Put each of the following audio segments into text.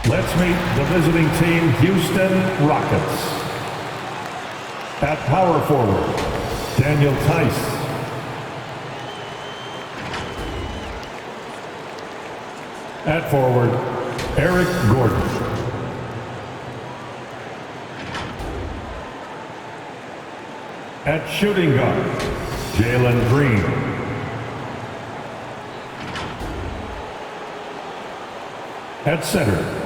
Let's meet the visiting team, Houston Rockets. At power forward, Daniel Tice. At forward, Eric Gordon. At shooting guard, Jalen Green. At center,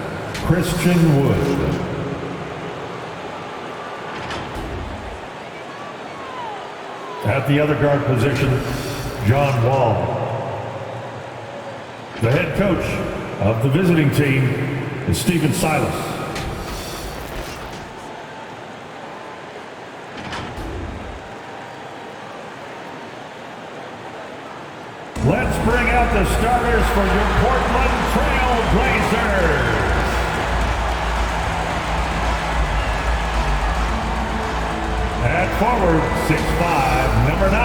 Christian Wood. At the other guard position, John Wall. The head coach of the visiting team is Stephen Silas. Let's bring out the starters for your Portland Trail Blazers. At forward, 6'5", number 9,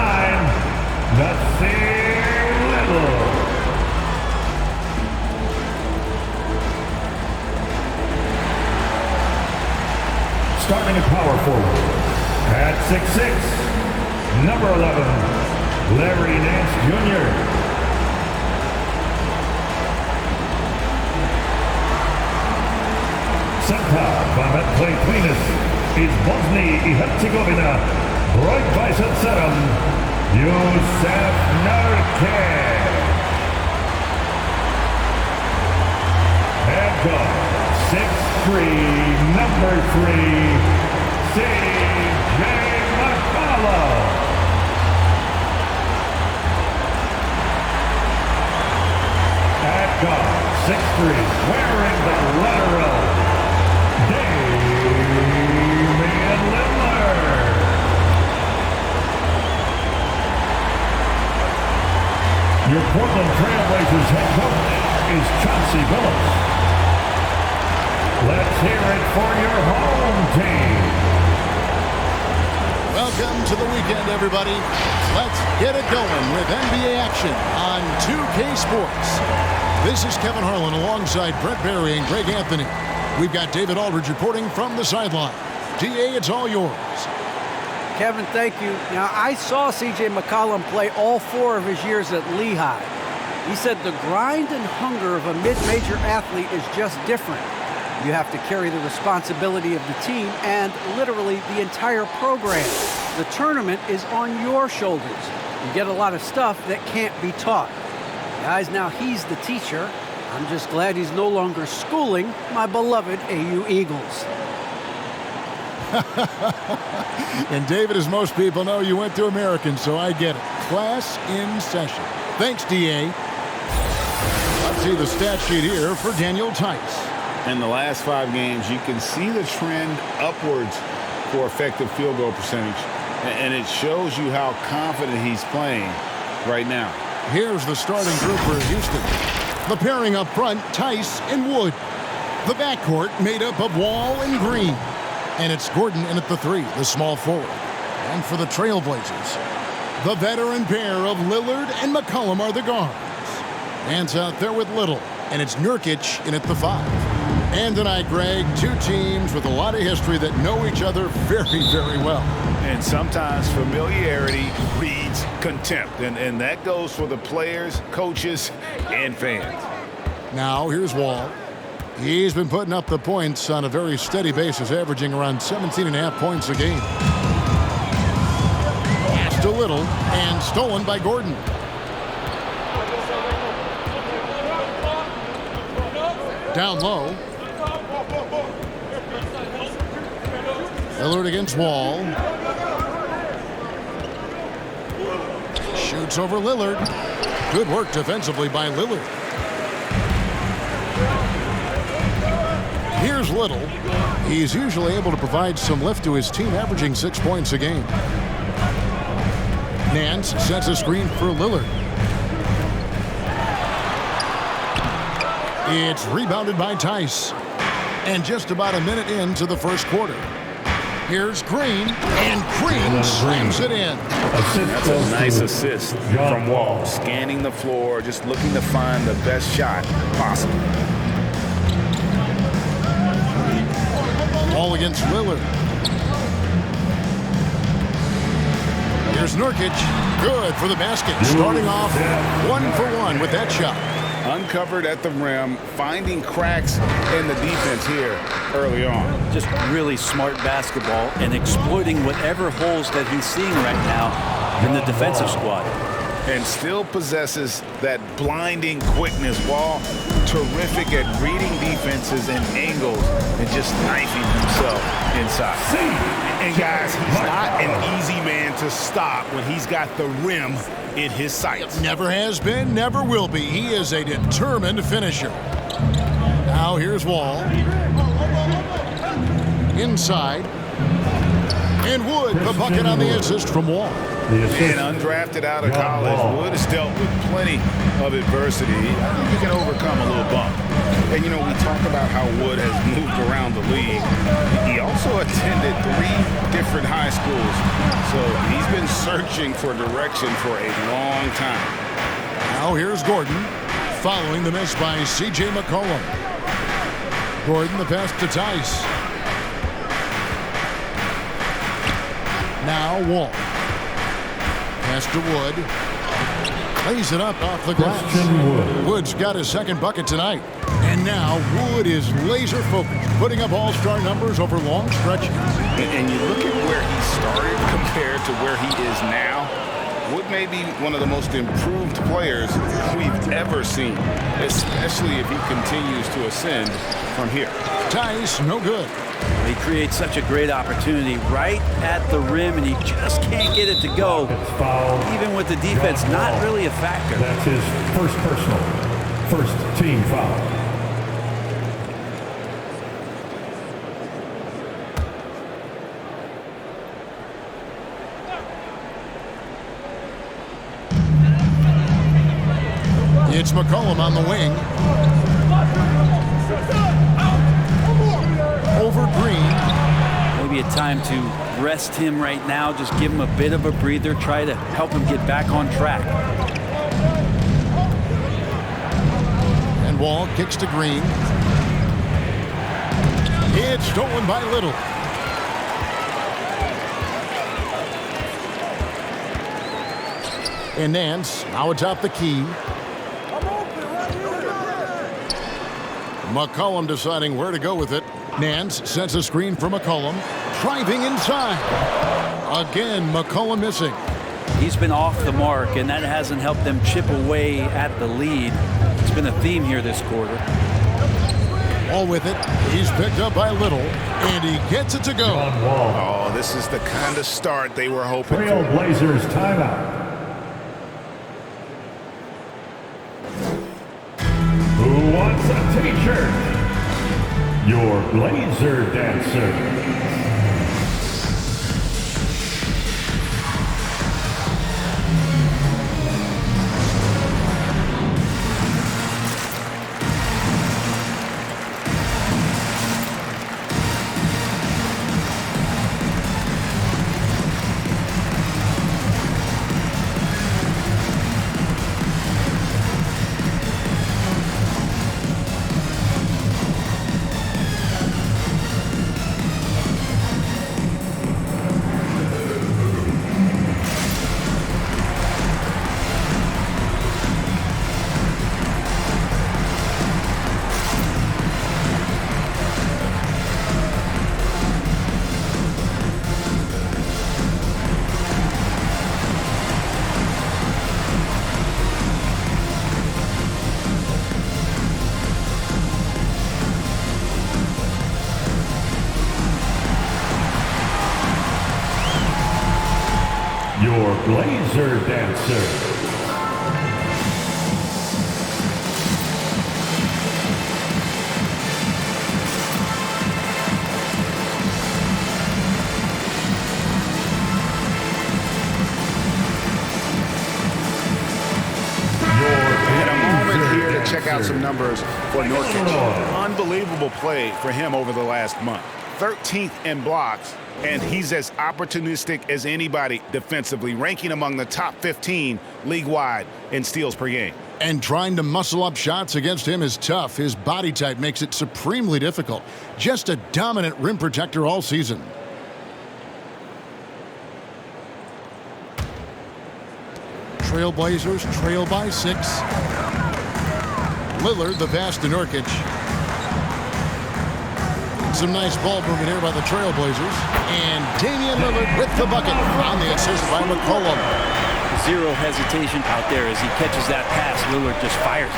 Nasir Little. Starting at power forward, at 6'6", number 11, Larry Nance Jr. Center, Vamet Claytwinis, is Bosnia and Herzegovina, right bicep serum, Yusef Nurkic. Head guard, 6'3", number 3, C.J. McCollum. At guard, 6'3", wearing the letter O, Damian Lillard. Your Portland Trail Blazers head coach is Chauncey Billups. Let's hear it for your home team. Welcome to the weekend, everybody. Let's get it going with NBA action on 2K Sports. This is Kevin Harlan alongside Brett Barry and Greg Anthony. We've got David Aldridge reporting from the sideline. DA, it's all yours. Kevin, thank you. Now, I saw C.J. McCollum play all 4 of his years at Lehigh. He said the grind and hunger of a mid-major athlete is just different. You have to carry the responsibility of the team and literally the entire program. The tournament is on your shoulders. You get a lot of stuff that can't be taught. Guys, now he's the teacher. I'm just glad he's no longer schooling my beloved AU Eagles. And David, as most people know, you went to American, so I get it. Class in session. Thanks, DA. Let's see the stat sheet here for Daniel Tice. In the last 5 games, you can see the trend upwards for effective field goal percentage. And it shows you how confident he's playing right now. Here's the starting group for Houston. The pairing up front, Tice and Wood. The backcourt made up of Wall and Green. And it's Gordon in at the 3, the small forward. And for the Trailblazers, the veteran pair of Lillard and McCollum are the guards. Nance out there with Little, and it's Nurkic in at the 5. And tonight, Greg, 2 teams with a lot of history that know each other very, very well. And sometimes familiarity breeds contempt. And that goes for the players, coaches, and fans. Now, here's Wall. He's been putting up the points on a very steady basis, averaging around 17.5 points a game. Pass to Little, and stolen by Gordon. Down low. Lillard against Wall. Shoots over Lillard. Good work defensively by Lillard. Here's Little. He's usually able to provide some lift to his team, averaging 6 points a game. Nance sets a screen for Lillard. It's rebounded by Tice. And just about a minute into the first quarter. Here's Green, and Green slams it in. That's a nice assist from Wall. Scanning the floor, just looking to find the best shot possible. Ball against Lillard. Here's Nurkic. Good for the basket. Starting off 1-for-1 with that shot. Uncovered at the rim, finding cracks in the defense here early on. Just really smart basketball and exploiting whatever holes that he's seeing right now in the defensive squad. And still possesses that blinding quickness. Wall terrific at reading defenses and angles and just knifing himself inside. And guys, he's not an easy man to stop when he's got the rim in his sights. Never has been, never will be. He is a determined finisher. Now here's Wall. Inside. And Wood, the bucket on the assist from Wall. And undrafted out of college, Wood has dealt with plenty of adversity. He can overcome a little bump. And, you know, we talk about how Wood has moved around the league. He also attended 3 different high schools. So he's been searching for direction for a long time. Now here's Gordon, following the miss by C.J. McCollum. Gordon, the pass to Tice. Now Wall. Pass to Wood. Lays it up off the glass. Wood's got his second bucket tonight. And now Wood is laser focused, putting up all-star numbers over long stretches. And you look at where he started compared to where he is now. Wood may be one of the most improved players we've ever seen, especially if he continues to ascend from here. Tice, no good. He creates such a great opportunity right at the rim, and he just can't get it to go. Even with the defense not really a factor. That's his first personal, first team foul. It's McCollum on the wing. Over Green. Maybe a time to rest him right now. Just give him a bit of a breather. Try to help him get back on track. And Wall kicks to Green. It's stolen by Little. And Nance now atop the key. McCollum deciding where to go with it. Nance sets a screen for McCollum. Driving inside. Again, McCollum missing. He's been off the mark, and that hasn't helped them chip away at the lead. It's been a theme here this quarter. All with it. He's picked up by Little, and he gets it to go. Oh, this is the kind of start they were hoping for. Trailblazers timeout. Who wants a t-shirt? Your Blazer dancer. Your Blazer dancer. Check out some numbers for Nurkic. Unbelievable play for him over the last month. 13th in blocks, and he's as opportunistic as anybody defensively, ranking among the top 15 league-wide in steals per game. And trying to muscle up shots against him is tough. His body type makes it supremely difficult. Just a dominant rim protector all season. Trailblazers trail by 6. Lillard, the pass to Nurkic. Some nice ball movement here by the Trailblazers. And Damian Lillard with the bucket on the assist by McCollum. Zero hesitation out there as he catches that pass. Lillard just fires it.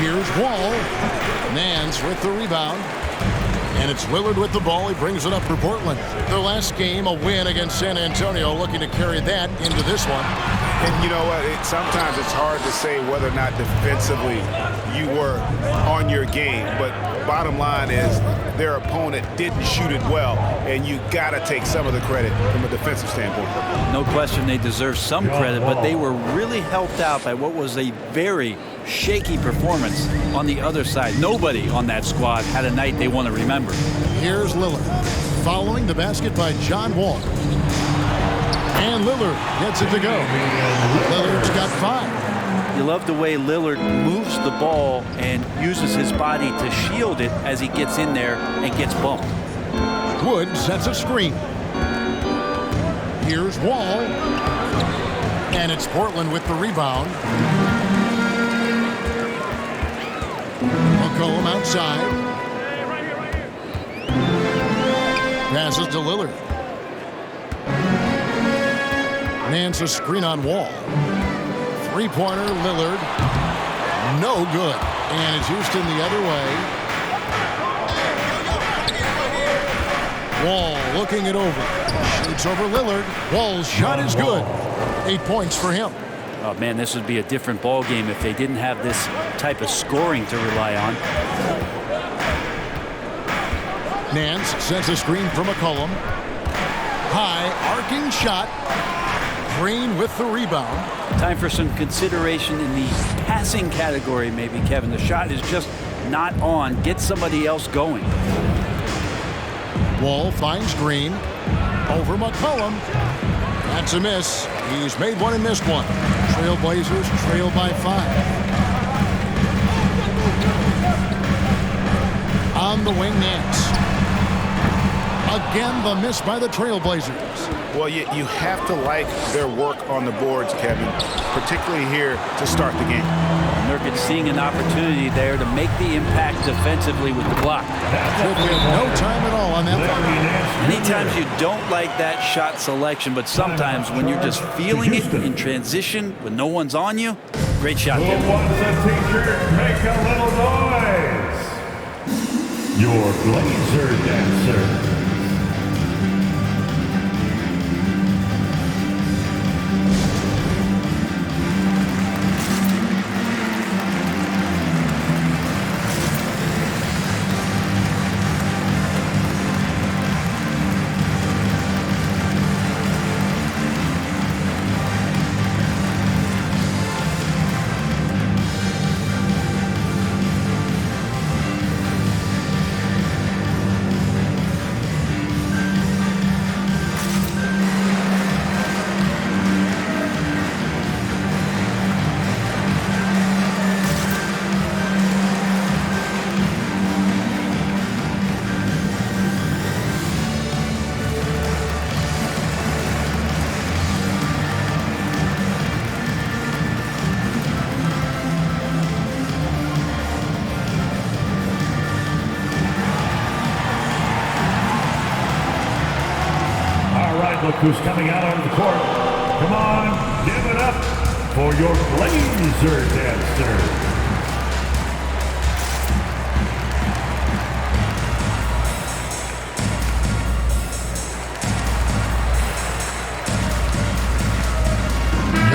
Here's Wall. Nance with the rebound. And it's Lillard with the ball. He brings it up for Portland. Their last game, a win against San Antonio, looking to carry that into this one. And you know what? Sometimes it's hard to say whether or not defensively you were on your game. But bottom line is their opponent didn't shoot it well, and you got to take some of the credit from a defensive standpoint. No question they deserve some credit, but they were really helped out by what was a very shaky performance on the other side. Nobody on that squad had a night they want to remember. Here's Lillard following the basket by John Wall. And Lillard gets it to go. Lillard's got 5. You love the way Lillard moves the ball and uses his body to shield it as he gets in there and gets bumped. Wood sets a screen. Here's Wall. And it's Portland with the rebound. McCollum outside. Passes to Lillard. Nance a screen on Wall. Three-pointer, Lillard. No good. And it's Houston the other way. Wall looking it over. Shoots over Lillard. Wall's shot is good. 8 points for him. Oh, man, this would be a different ball game if they didn't have this type of scoring to rely on. Nance sends a screen from McCollum. High, arcing shot. Green with the rebound. Time for some consideration in the passing category, maybe, Kevin. The shot is just not on. Get somebody else going. Wall finds Green. Over McCollum. That's a miss. He's made one and missed one. Trailblazers trail by 5. On the wing, Nance. Again, the miss by the Trailblazers. Well, you have to like their work on the boards, Kevin, particularly here to start the game. Nurkic seeing an opportunity there to make the impact defensively with the block. No time at all on that one. Many times you don't like that shot selection, but sometimes when you're just feeling it in transition when no one's on you, great shot there. Who wants a t-shirt? Make a little noise. Your Blazer dancer. Look who's coming out on the court. Come on, give it up for your Blazer dancer.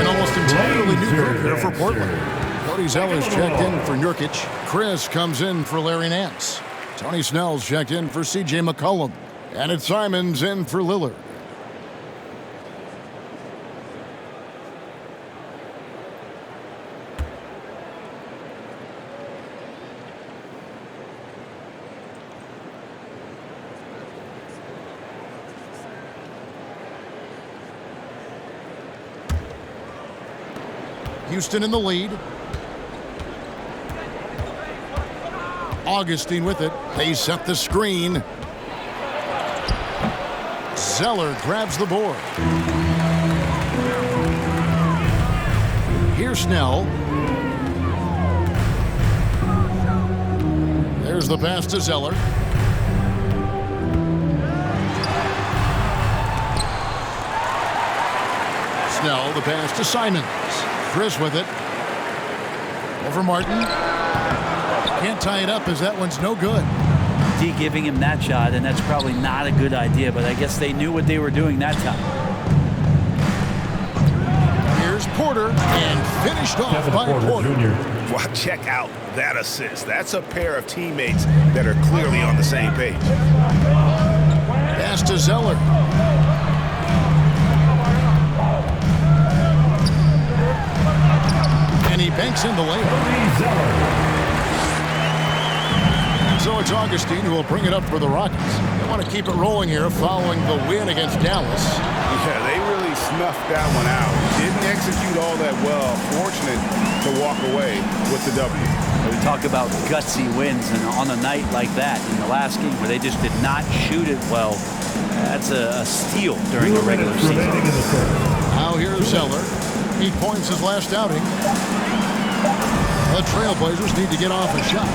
An almost entirely new group here for Portland. Cody Zeller's checked in for Nurkic. Chris comes in for Larry Nance. Tony Snell's checked in for C.J. McCollum. And it's Simons in for Lillard. Houston in the lead. Augustine with it. They set the screen. Zeller grabs the board. Here's Snell. There's the pass to Zeller. Snell, the pass to Simons. Chris with it. Over Martin. Can't tie it up as that one's no good. D giving him that shot, and that's probably not a good idea, but I guess they knew what they were doing that time. Here's Porter, and finished off Kevin by Porter. Jr. Well, check out that assist. That's a pair of teammates that are clearly on the same page. Pass to Zeller. And he banks in the layup. So it's Augustine who will bring it up for the Rockets. They want to keep it rolling here following the win against Dallas. Yeah, they really snuffed that one out. Didn't execute all that well. Fortunate to walk away with the W. We talk about gutsy wins, and on a night like that in the last game where they just did not shoot it well, that's a steal during the regular season. Now here's Zeller. 8 points his last outing. The Trailblazers need to get off a shot.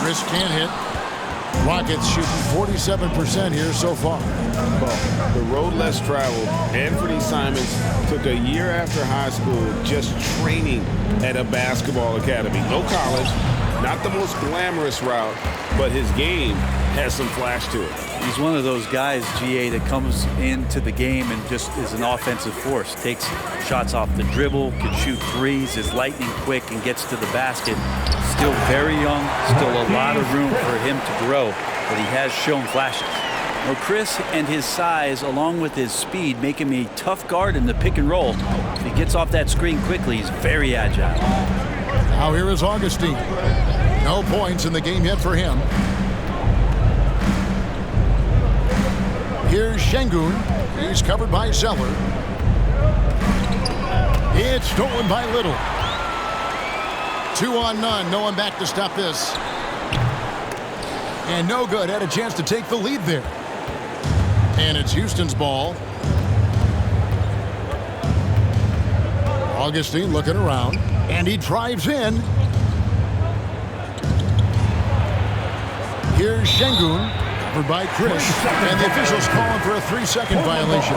Chris can't hit. Rockets shooting 47% here so far. Well, the road less traveled. Anthony Simons took a year after high school just training at a basketball academy. No college, not the most glamorous route, but his game has some flash to it. He's one of those guys, GA, that comes into the game and just is an offensive force. Takes shots off the dribble, can shoot threes, is lightning quick, and gets to the basket. Still very young, still a lot of room for him to grow, but he has shown flashes. Well, Chris and his size, along with his speed, make him a tough guard in the pick and roll. If he gets off that screen quickly, he's very agile. Now here is Augustine. No points in the game yet for him. Here's Şengün. He's covered by Zeller. It's stolen by Little. 2 on none. No one back to stop this. And no good. Had a chance to take the lead there. And it's Houston's ball. Augustine looking around. And he drives in. Here's Şengün. Covered by Chris. And the officials calling for a 3-second violation.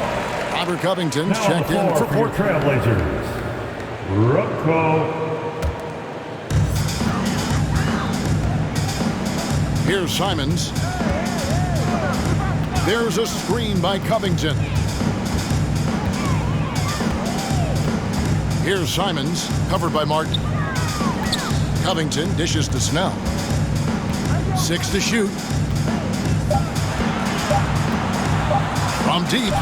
Robert Covington's checked in for Portland Trailblazers. Rocco. Here's Simons. There's a screen by Covington. Here's Simons, covered by Martin. Covington dishes to Snell. 6 to shoot. From deep.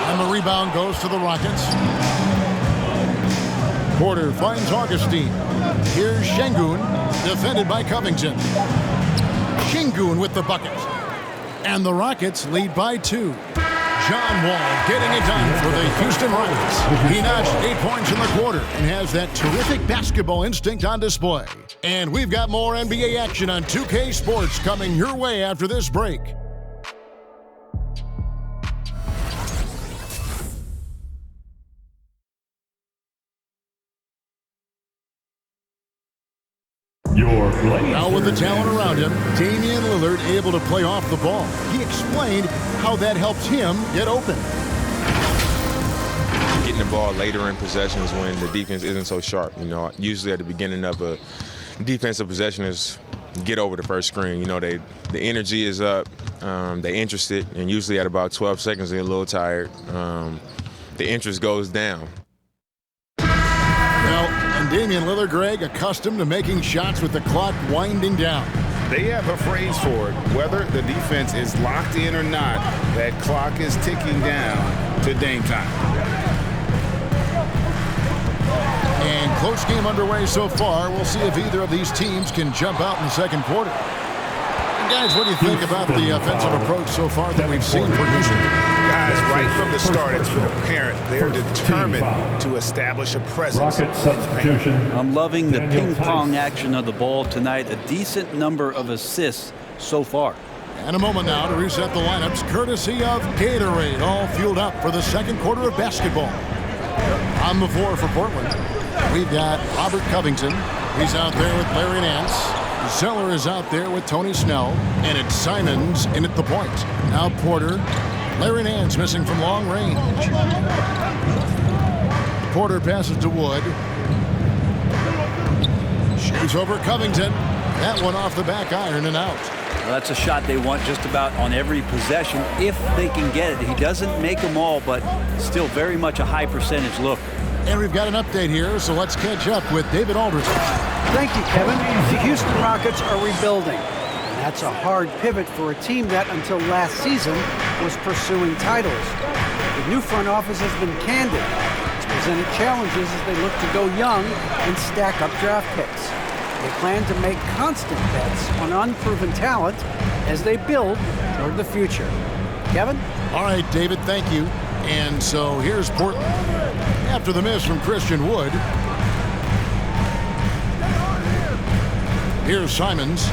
And the rebound goes to the Rockets. Porter finds Augustine. Here's Şengün, defended by Covington. Şengün with the bucket. And the Rockets lead by 2. John Wall getting it done for the Houston Rockets. He notched 8 points in the quarter and has that terrific basketball instinct on display. And we've got more NBA action on 2K Sports coming your way after this break. Now with the talent around him, Damian Lillard able to play off the ball. He explained how that helps him get open. Getting the ball later in possessions when the defense isn't so sharp. You know, usually at the beginning of a defensive possession is get over the first screen. You know, the energy is up, they're interested, and usually at about 12 seconds they're a little tired. The interest goes down. And Damian Lillard, Greg, accustomed to making shots with the clock winding down. They have a phrase for it. Whether the defense is locked in or not, that clock is ticking down to Dame time. And close game underway so far. We'll see if either of these teams can jump out in the second quarter. And guys, what do you think about the offensive approach so far that we've seen for Houston? guys, right from the start, it's been apparent they're determined to establish a presence. Rocket substitution. I'm loving the Daniel ping pong Tice. action of the ball tonight. A decent number of assists so far. And a moment now to reset the lineups, courtesy of Gatorade, all fueled up for the second quarter of basketball. On the floor for Portland, we've got Robert Covington. He's out there with Larry Nance. Zeller is out there with Tony Snell. And it's Simons in at the point. Now Porter. Larry Nance missing from long range. Porter passes to Wood. Shoots over Covington. That one off the back iron and out. Well, that's a shot they want just about on every possession if they can get it. He doesn't make them all, but still very much a high percentage look. And we've got an update here, so let's catch up with David Aldridge. Thank you, Kevin. The Houston Rockets are rebuilding. And that's a hard pivot for a team that, until last season, was pursuing titles. The new front office has been candid. It's presented challenges as they look to go young and stack up draft picks. They plan to make constant bets on unproven talent as they build toward the future. Kevin? All right, David, thank you. And so here's Portland. After the miss from Christian Wood. Here's Simons.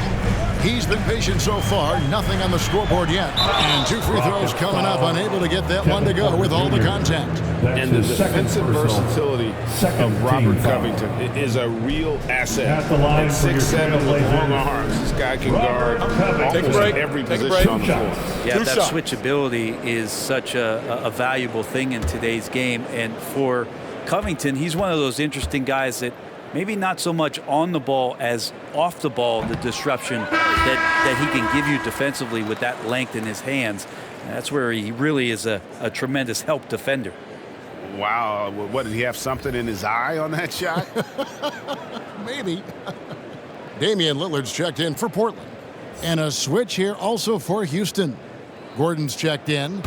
He's been patient so far. Nothing on the scoreboard yet. And 2 free throws coming up. Unable to get that one to go with all the contact. And the defensive versatility of Robert Covington is a real asset. At the line At for your 6'7" with long Trailblazers, arms, this guy can guard Take a almost break. every Take a position break. on the floor. Yeah, that switchability is such a valuable thing in today's game. And for Covington, he's one of those interesting guys that maybe not so much on the ball as off the ball, the disruption that he can give you defensively with that length in his hands. And that's where he really is a tremendous help defender. Wow, what, did he have something in his eye on that shot? Maybe. Damian Lillard's checked in for Portland. And a switch here also for Houston. Gordon's checked in.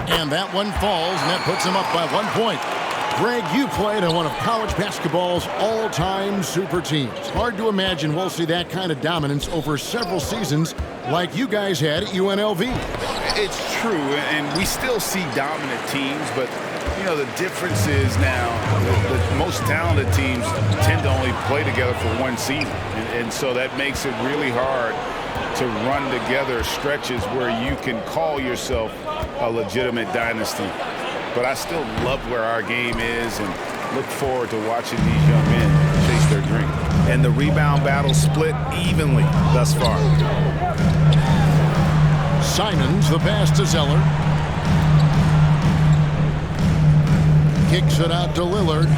And that one falls, and that puts him up by 1 point. Greg, you played on one of college basketball's all-time super teams. Hard to imagine we'll see that kind of dominance over several seasons like you guys had at UNLV. It's true, and we still see dominant teams, but you know the difference is now the most talented teams tend to only play together for one season, and so that makes it really hard to run together stretches where you can call yourself a legitimate dynasty. But I still love where our game is and look forward to watching these young men chase their dream. And the rebound battle split evenly thus far. Simons, the pass to Zeller. Kicks it out to Lillard.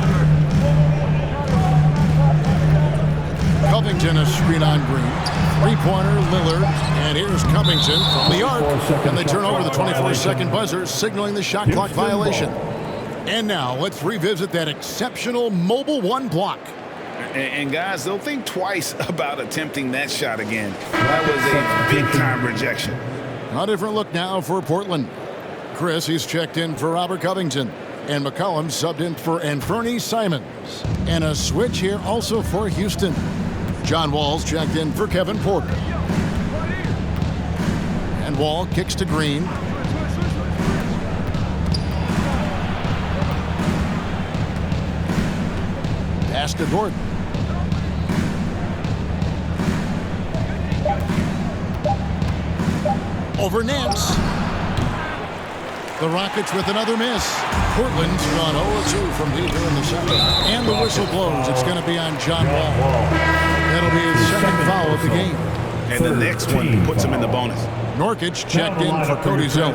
Covington, a screen on Green. Three-pointer, Lillard, and here's Covington from the arc, and they turn over the 24-second buzzer, signaling the shot clock violation. And now let's revisit that exceptional mobile one block. And guys, they'll think twice about attempting that shot again. That was a big-time rejection. A different look now for Portland. Chris, he's checked in for Robert Covington, and McCollum subbed in for Anfernee Simons. And a switch here also for Houston. John Wall's checked in for Kevin Porter. And Wall kicks to Green. Pass to Gordon. Over Nance. The Rockets with another miss. Portland's gone 0-2 from deep here in the second. And the whistle blows. It's going to be on John Wall. That'll be his second foul of the game. And the next one puts him in the bonus. Norkic checked in for Cody Zeller.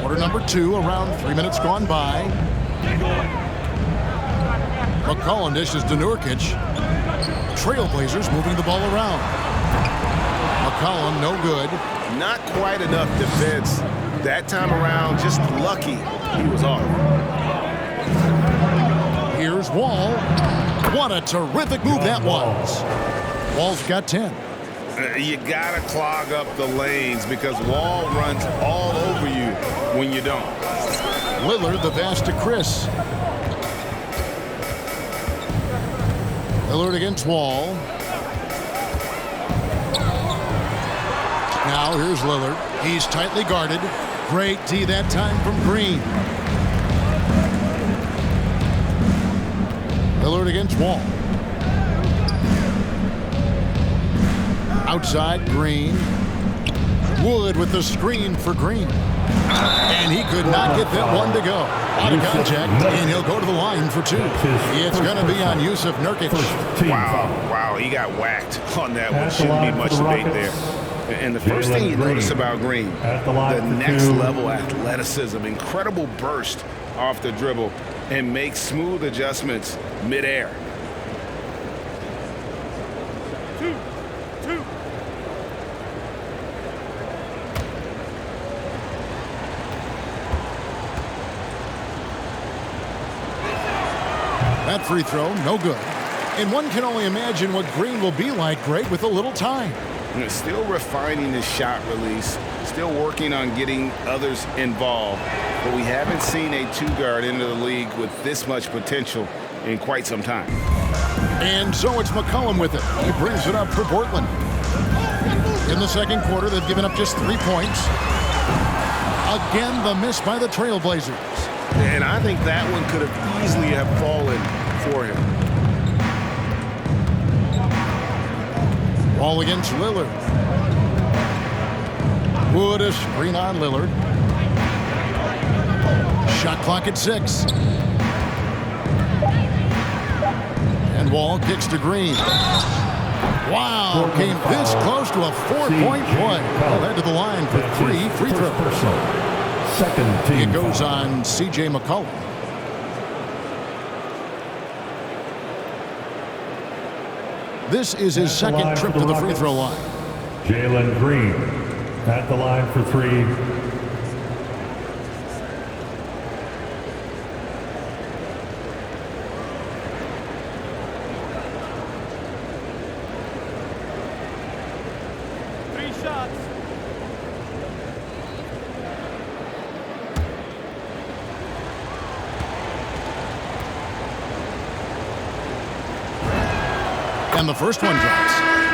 Quarter number 2, around 3 minutes gone by. McCollum dishes to Nurkic. Trailblazers moving the ball around. McCollum, no good. Not quite enough defense that time around. Just lucky he was off. Here's Wall. What a terrific move that was. Wall's got 10. You got to clog up the lanes because Wall runs all over you when you don't. Lillard, the pass to Chris. Lillard against Wall. Now here's Lillard. He's tightly guarded. Great D that time from Green. Lillard against Wall. Outside, Green. Wood with the screen for Green. And he could not get that one to go. Out of contact, and he'll go to the line for two. It's going to be on Yusuf Nurkic. Wow, he got whacked on that one. Shouldn't be much debate there. And the first thing you notice about Green, the next level athleticism, incredible burst off the dribble, and makes smooth adjustments midair. That free throw, no good. And one can only imagine what Green will be like, Greg, with a little time. Still refining his shot release, still working on getting others involved. But we haven't seen a two-guard into the league with this much potential in quite some time. And so it's McCollum with it. He brings it up for Portland. In the second quarter, they've given up just 3 points. Again, the miss by the Trailblazers. And I think that one could have easily have fallen for him. Ball against Lillard. Wood a screen on Lillard. Shot clock at 6. And Wall kicks to Green. Wow, came this close to a 4-point play. Well, head to the line for 3 free throws. Second team. It goes on C.J. McCollum. This is his second trip to the free throw line. Jalen Green at the line for 3. And the first one drops.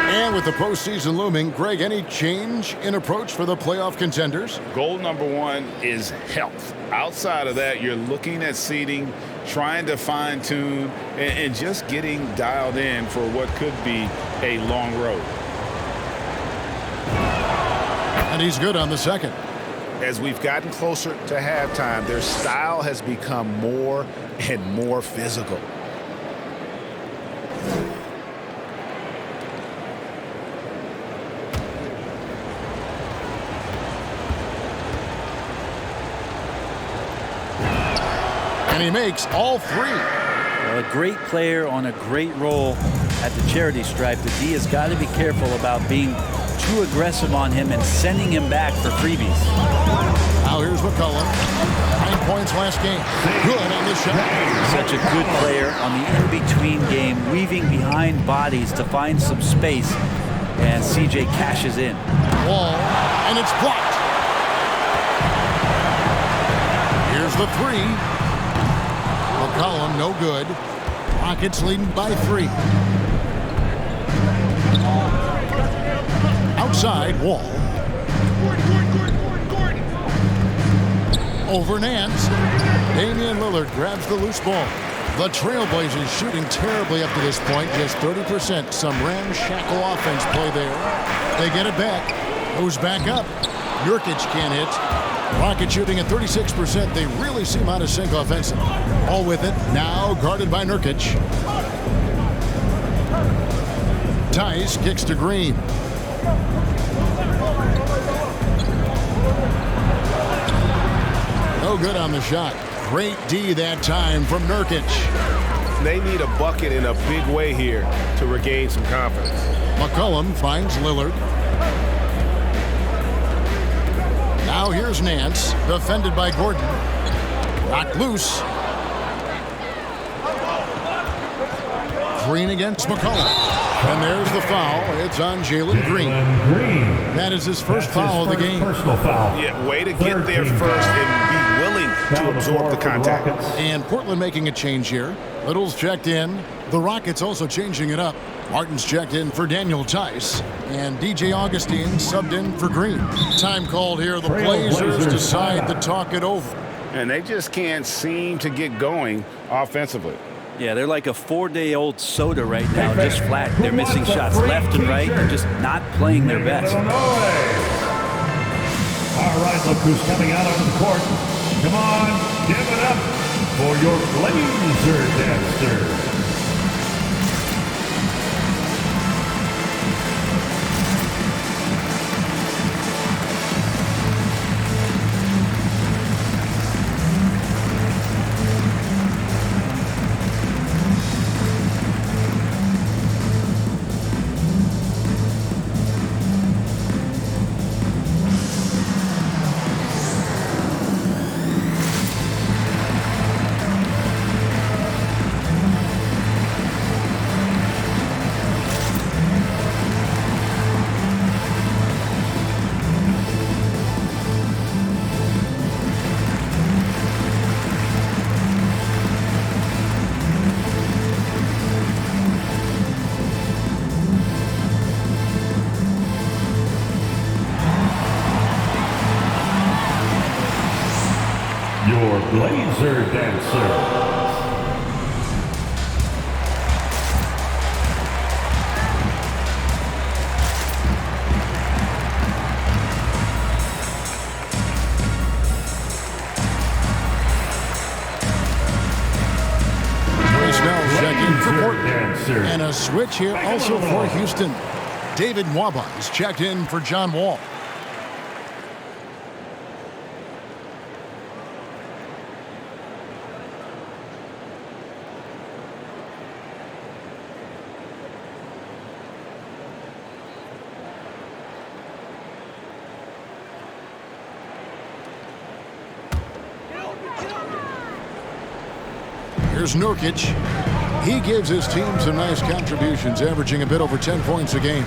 And with the postseason looming, Greg, any change in approach for the playoff contenders? Goal number 1 is health. Outside of that, you're looking at seeding, trying to fine-tune, and just getting dialed in for what could be a long road. And he's good on the second. As we've gotten closer to halftime, their style has become more and more physical. And he makes all 3. Well, a great player on a great role at the charity stripe. The D has got to be careful about being too aggressive on him and sending him back for freebies. Now here's McCollum. 9 points last game. Good on the shot. Such a good player on the in-between game, weaving behind bodies to find some space. And CJ cashes in. Wall, and it's blocked. Here's the 3. McCollum, no good. Rockets leading by 3. Outside, Wall. Over Nance. Damian Lillard grabs the loose ball. The Trailblazers shooting terribly up to this point, just 30%. Some ramshackle offense play there. They get it back. Goes back up. Nurkic can't hit. Rocket shooting at 36%. They really seem out of sync offensively. All with it. Now guarded by Nurkic. Tice kicks to Green. No good on the shot. Great D that time from Nurkic. They need a bucket in a big way here to regain some confidence. McCollum finds Lillard. Now here's Nance, defended by Gordon. Knocked loose. Green against McCollum. And there's the foul. It's on Jalen Green. That is his first foul of the game. Personal foul. Yeah, way to get there first and be willing to absorb the contact. And Portland making a change here. Little's checked in. The Rockets also changing it up. Martin's checked in for Daniel Tice. And DJ Augustine subbed in for Green. Time called here. The Blazers decide to talk it over. And they just can't seem to get going offensively. Yeah, they're like a 4-day-old soda right now, just flat. They're missing shots left and right. They're just not playing their best. All right, look who's coming out on the court. Come on, give it up for your Blazer dancer. Your Blazer dancer. And a switch here also for Houston. David Nwaba is checked in for John Wall. Here's Nurkic. He gives his team some nice contributions, averaging a bit over 10 points a game.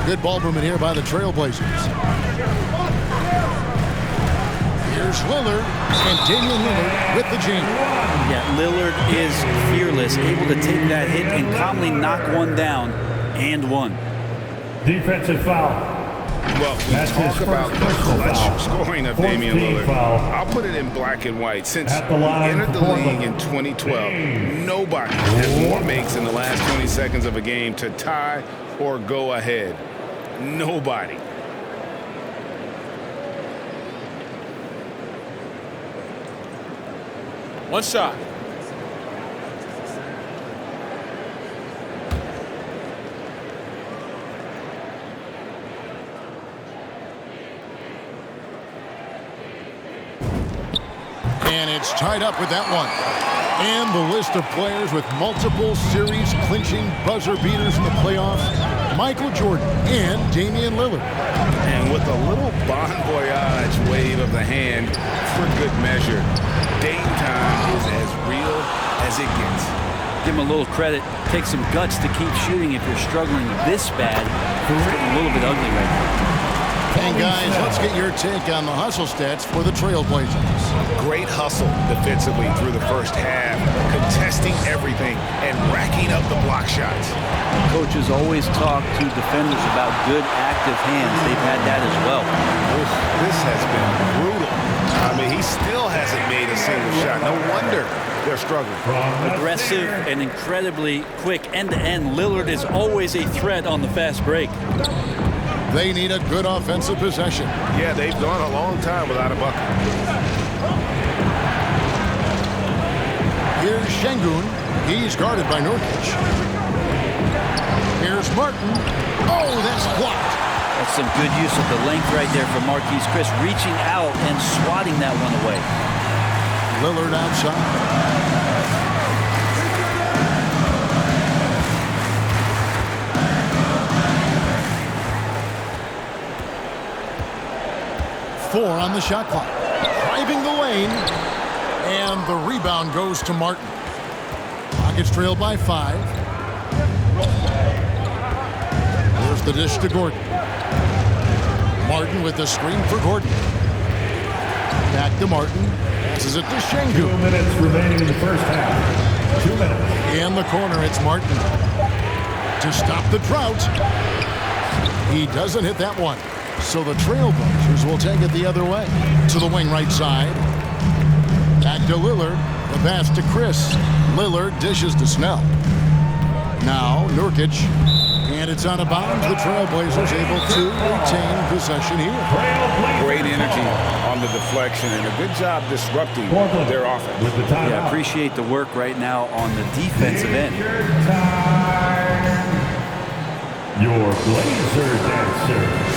Good ball movement here by the Trailblazers. Here's Lillard, and Damian Lillard with the jam. Yeah, Lillard is fearless, able to take that hit and calmly knock one down and one. Defensive foul. Well, we talk about the clutch scoring of Damian Lillard. I'll put it in black and white. Since he entered the league in 2012, nobody has more makes in the last 20 seconds of a game to tie or go ahead. Nobody. One shot. And it's tied up with that one. And the list of players with multiple series clinching buzzer beaters in the playoffs: Michael Jordan and Damian Lillard. And with a little bon voyage wave of the hand for good measure, Dame time is as real as it gets. Give him a little credit. Take some guts to keep shooting if you're struggling this bad. It's getting a little bit ugly right now. And guys, let's get your take on the hustle stats for the Trailblazers. Great hustle defensively through the first half, contesting everything and racking up the block shots. Coaches always talk to defenders about good active hands. They've had that as well. This has been brutal. I mean, he still hasn't made a single shot. No wonder they're struggling. Aggressive and incredibly quick end-to-end. Lillard is always a threat on the fast break. They need a good offensive possession. Yeah, they've gone a long time without a bucket. Here's Şengün. He's guarded by Nurkic. Here's Martin. Oh, that's blocked. That's some good use of the length right there from Marquise Chris, reaching out and swatting that one away. Lillard outside. 4 on the shot clock. Driving the lane. And the rebound goes to Martin. Rockets trail by 5. Here's the dish to Gordon. Martin with the screen for Gordon. Back to Martin. Passes it to Şengün. 2 minutes remaining in the first half. 2 minutes. In the corner, it's Martin. To stop the drought. He doesn't hit that one. So the Trailblazers will take it the other way. To the wing right side. Back to Lillard. The pass to Chris. Lillard dishes to Snell. Now Nurkic. And it's out of bounds. The Trailblazers able to retain possession here. Great energy on the deflection and a good job disrupting their offense. With the timeout. Yeah, appreciate the work right now on the defensive end. Your Blazer dancer.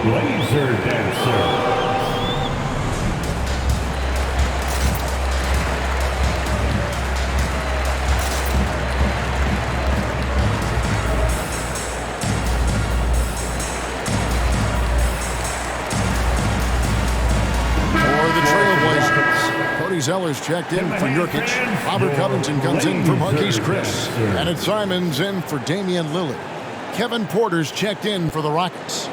Blazer dancer. Zeller's checked in for Nurkic. Robert Covington comes in for Marquise Chris. And it's Simons in for Damian Lillard. Kevin Porter's checked in for the Rockets.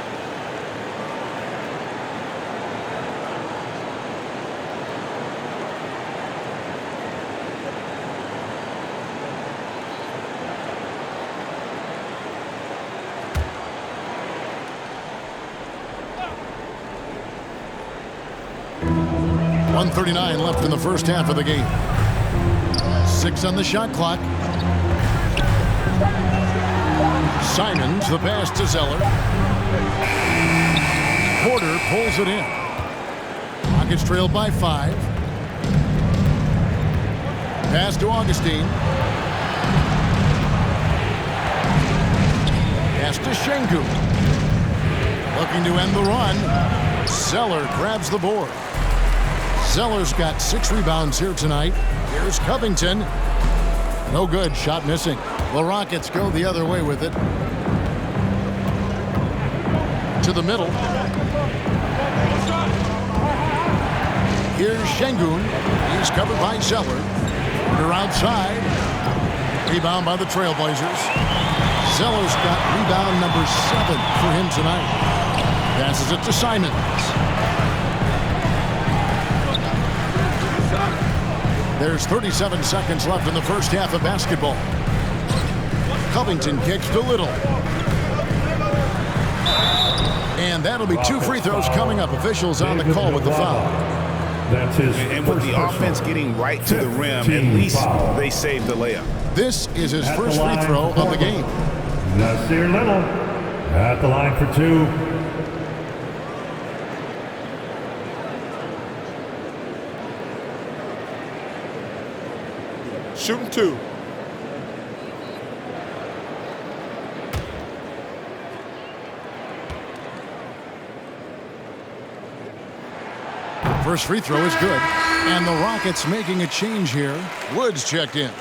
.139 left in the first half of the game. 6 on the shot clock. Simons, the pass to Zeller. Porter pulls it in. Rockets trail by 5. Pass to Augustine. Pass to Şengün. Looking to end the run. Zeller grabs the board. Zeller's got 6 rebounds here tonight. Here's Covington. No good. Shot missing. The Rockets go the other way with it. To the middle. Here's Şengün. He's covered by Zeller. They're outside. Rebound by the Trailblazers. Zeller's got rebound number 7 for him tonight. Passes it to Simons. There's 37 seconds left in the first half of basketball. Covington kicks to Little. And that'll be 2 free throws coming up. Officials on the call with the foul. That's his and with the offense getting right to the rim, at least they saved the layup. This is his first free throw of the game. Nasir Little at the line for 2. Shooting 2. First free throw is good. And the Rockets making a change here. Woods checked in.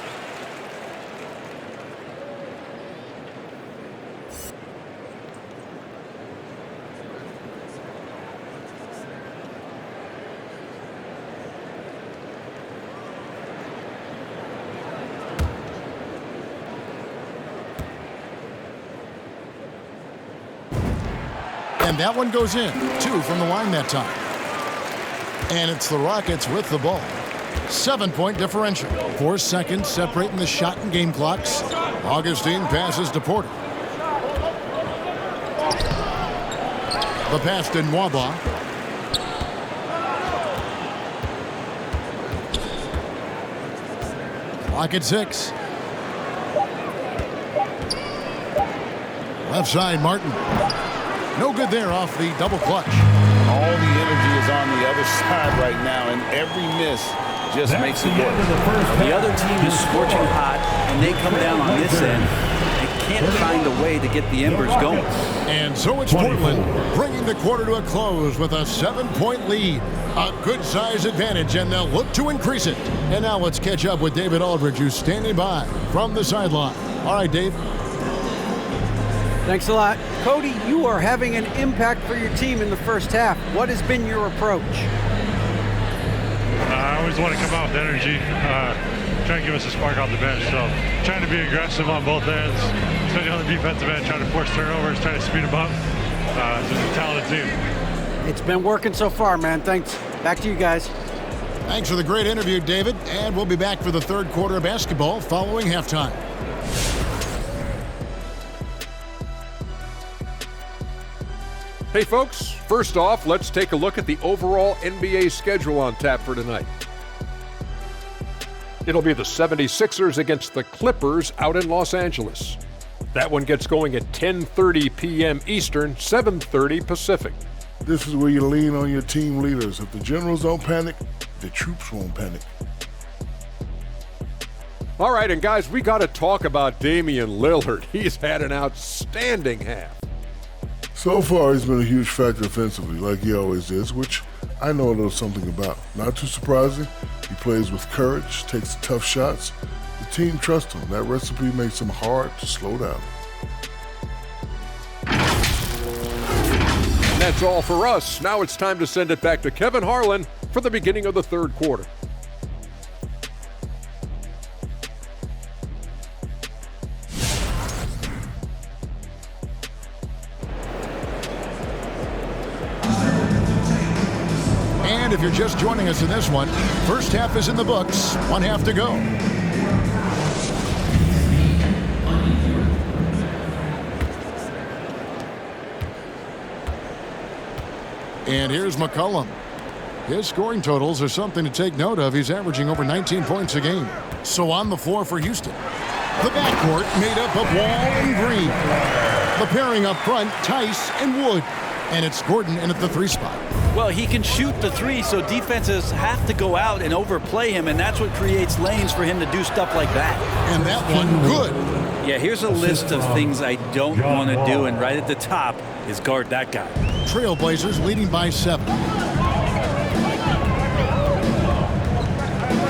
And that one goes in. 2 from the line that time. And it's the Rockets with the ball. 7-point differential. 4 seconds separating the shot and game clocks. Augustine passes to Porter. The pass to Nwaba. Clock at 6. Left side, Martin. No good there off the double clutch. All the energy is on the other side right now, and every miss just makes it work. The other team is scorching hot, and they come down on this end. They can't find a way to get the embers going. And so it's Portland bringing the quarter to a close with a 7-point lead. A good size advantage, and they'll look to increase it. And now let's catch up with David Aldridge, who's standing by from the sideline. All right, Dave. Thanks a lot. Cody, you are having an impact for your team in the first half. What has been your approach? I always want to come out with energy, try and give us a spark off the bench. So trying to be aggressive on both ends, especially on the defensive end, trying to force turnovers, trying to speed them up. It's a talented team. It's been working so far, man. Thanks. Back to you guys. Thanks for the great interview, David. And we'll be back for the third quarter of basketball following halftime. Hey folks, first off, let's take a look at the overall NBA schedule on tap for tonight. It'll be the 76ers against the Clippers out in Los Angeles. That one gets going at 10:30 p.m. Eastern, 7:30 Pacific. This is where you lean on your team leaders. If the generals don't panic, the troops won't panic. All right, and guys, we got to talk about Damian Lillard. He's had an outstanding half. So far, he's been a huge factor offensively, like he always is, which I know a little something about. Not too surprising. He plays with courage, takes tough shots. The team trusts him. That recipe makes him hard to slow down. And that's all for us. Now it's time to send it back to Kevin Harlan for the beginning of the third quarter. And if you're just joining us in this one, first half is in the books, one half to go. And here's McCollum. His scoring totals are something to take note of. He's averaging over 19 points a game. So on the floor for Houston, the backcourt made up of Wall and Green. The pairing up front, Tice and Wood. And it's Gordon in at the 3 spot. Well, he can shoot the 3, so defenses have to go out and overplay him, and that's what creates lanes for him to do stuff like that. And that one good. Yeah, here's a list of things I don't want to do, and right at the top is guard that guy. Trailblazers leading by 7.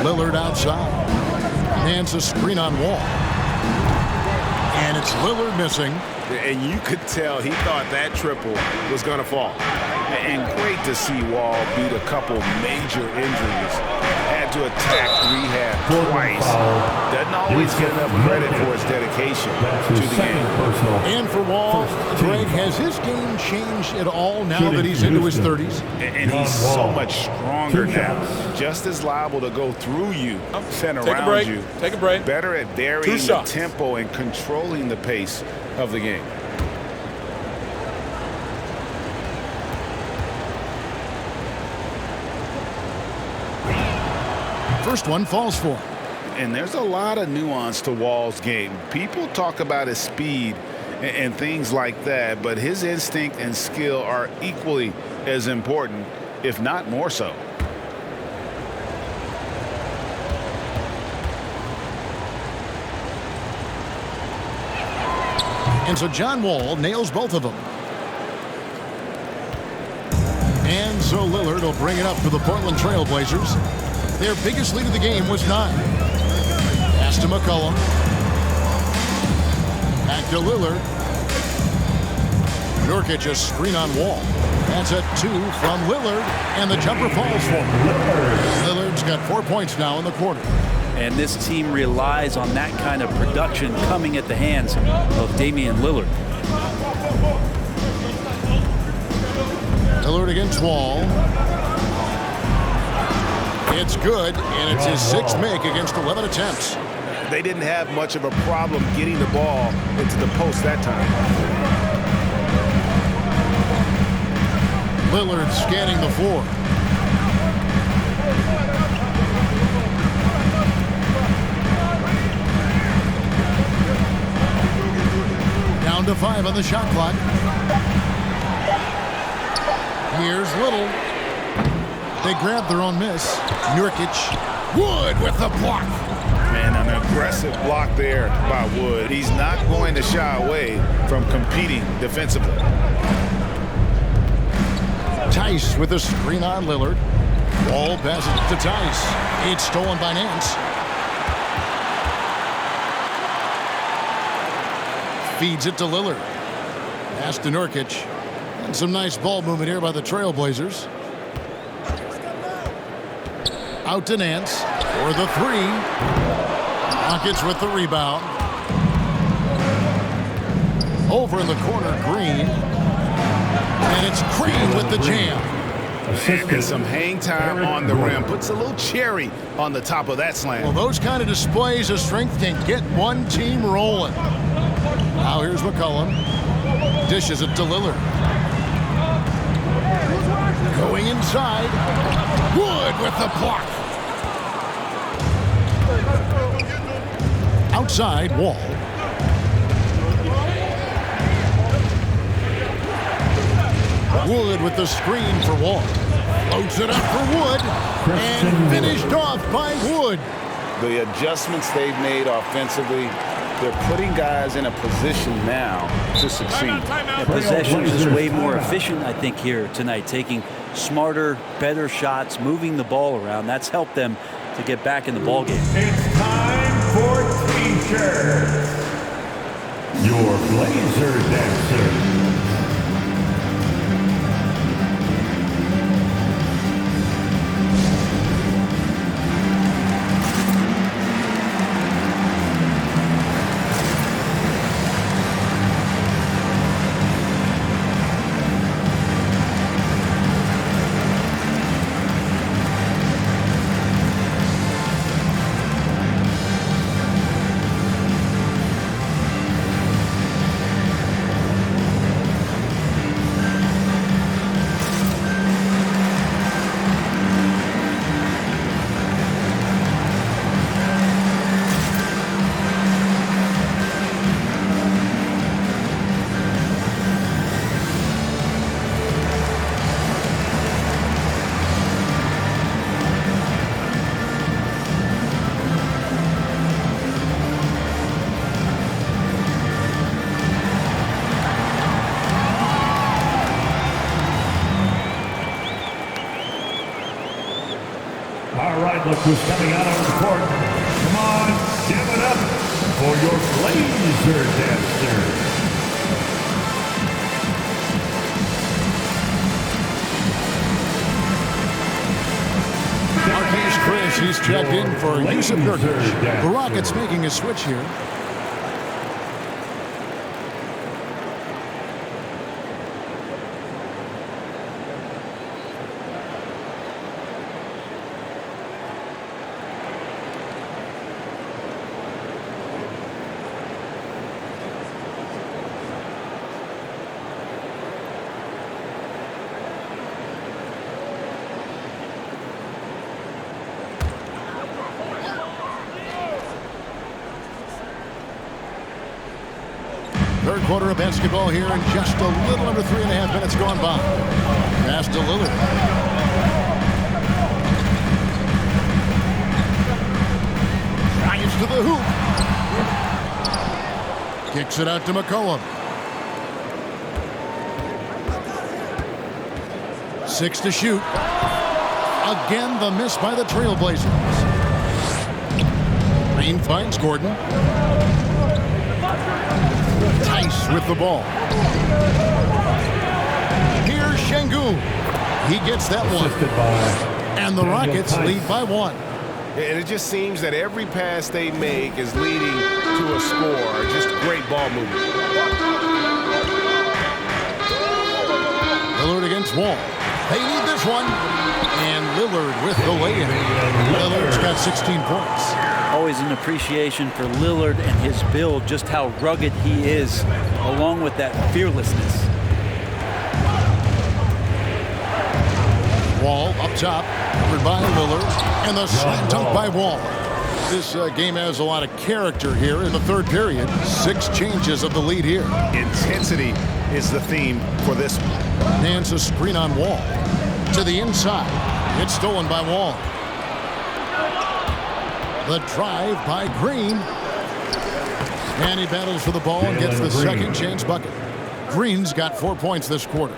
Lillard outside. Hands a screen on Wall. And it's Lillard missing. And you could tell he thought that triple was going to fall. And great to see Wall beat a couple major injuries. Had to attack rehab twice. Doesn't always get enough credit for his dedication to the game. And for Wall, Greg, has his game changed at all now that he's into his 30s? And he's so much stronger now. Just as liable to go through you and around you. Take a break. Better at varying the tempo and controlling the pace of the game. First one falls for him. And there's a lot of nuance to Wall's game. People talk about his speed and things like that, but his instinct and skill are equally as important, if not more so. And so John Wall nails both of them. And so Lillard will bring it up for the Portland Trailblazers. Their biggest lead of the game was 9. Pass to McCollum. Back to Lillard. Nurkic a screen on Wall. That's a 2 from Lillard, and the jumper falls for him. Lillard's got 4 points now in the quarter. And this team relies on that kind of production coming at the hands of Damian Lillard. Lillard against Wall. It's good, and it's his 6th make against 11 attempts. They didn't have much of a problem getting the ball into the post that time. Lillard scanning the floor. Down to 5 on the shot clock. Here's Little. They grab their own miss. Nurkic. Wood with the block. Man, an aggressive block there by Wood. He's not going to shy away from competing defensively. Tice with a screen on Lillard. Ball passes to Tice. It's stolen by Nance. Feeds it to Lillard. Pass to Nurkic. And some nice ball movement here by the Trailblazers. Out to Nance for the 3. Rockets with the rebound. Over in the corner, Green. And it's Green with the jam. And some hang time on the rim. Puts a little cherry on the top of that slam. Well, those kind of displays of strength can get one team rolling. Now here's McCollum. Dishes it to Lillard. Going inside. Wood with the block. Outside, Wall. Wood with the screen for Wall. Floats it up for Wood. And finished off by Wood. The adjustments they've made offensively, they're putting guys in a position now to succeed. Possessions is way more efficient, I think, here tonight, taking smarter, better shots, moving the ball around. That's helped them to get back in the ball game. It's time for T-shirts. Your Blazer Dancer. All right, look who's coming out on the court. Come on, give it up for your Blazer Dancer. Marquise Chris, he's checked in for Yusuf Nurkic. The Rockets making a switch here. Third quarter of basketball here, and just a little under 3.5 minutes gone by. Pass to Lillard. Drives to the hoop. Kicks it out to McCollum. 6 to shoot. Again, the miss by the Trailblazers. Green finds Gordon. Tice with the ball. Here's Şengün. He gets that one. And the Rockets lead by 1. And it just seems that every pass they make is leading to a score. Just great ball movement. Lillard against Wall. They need this one. And Lillard with the lay-in. Lillard's got 16 points. Always an appreciation for Lillard and his build, just how rugged he is, along with that fearlessness. Wall up top, covered by Lillard, and the slam dunk by Wall. This game has a lot of character here in the third period. 6 changes of the lead here. Intensity is the theme for this one. Hands a screen on Wall. To the inside. It's stolen by Wall. The drive by Green. And he battles for the ball and gets the second chance bucket. Green's got 4 points this quarter.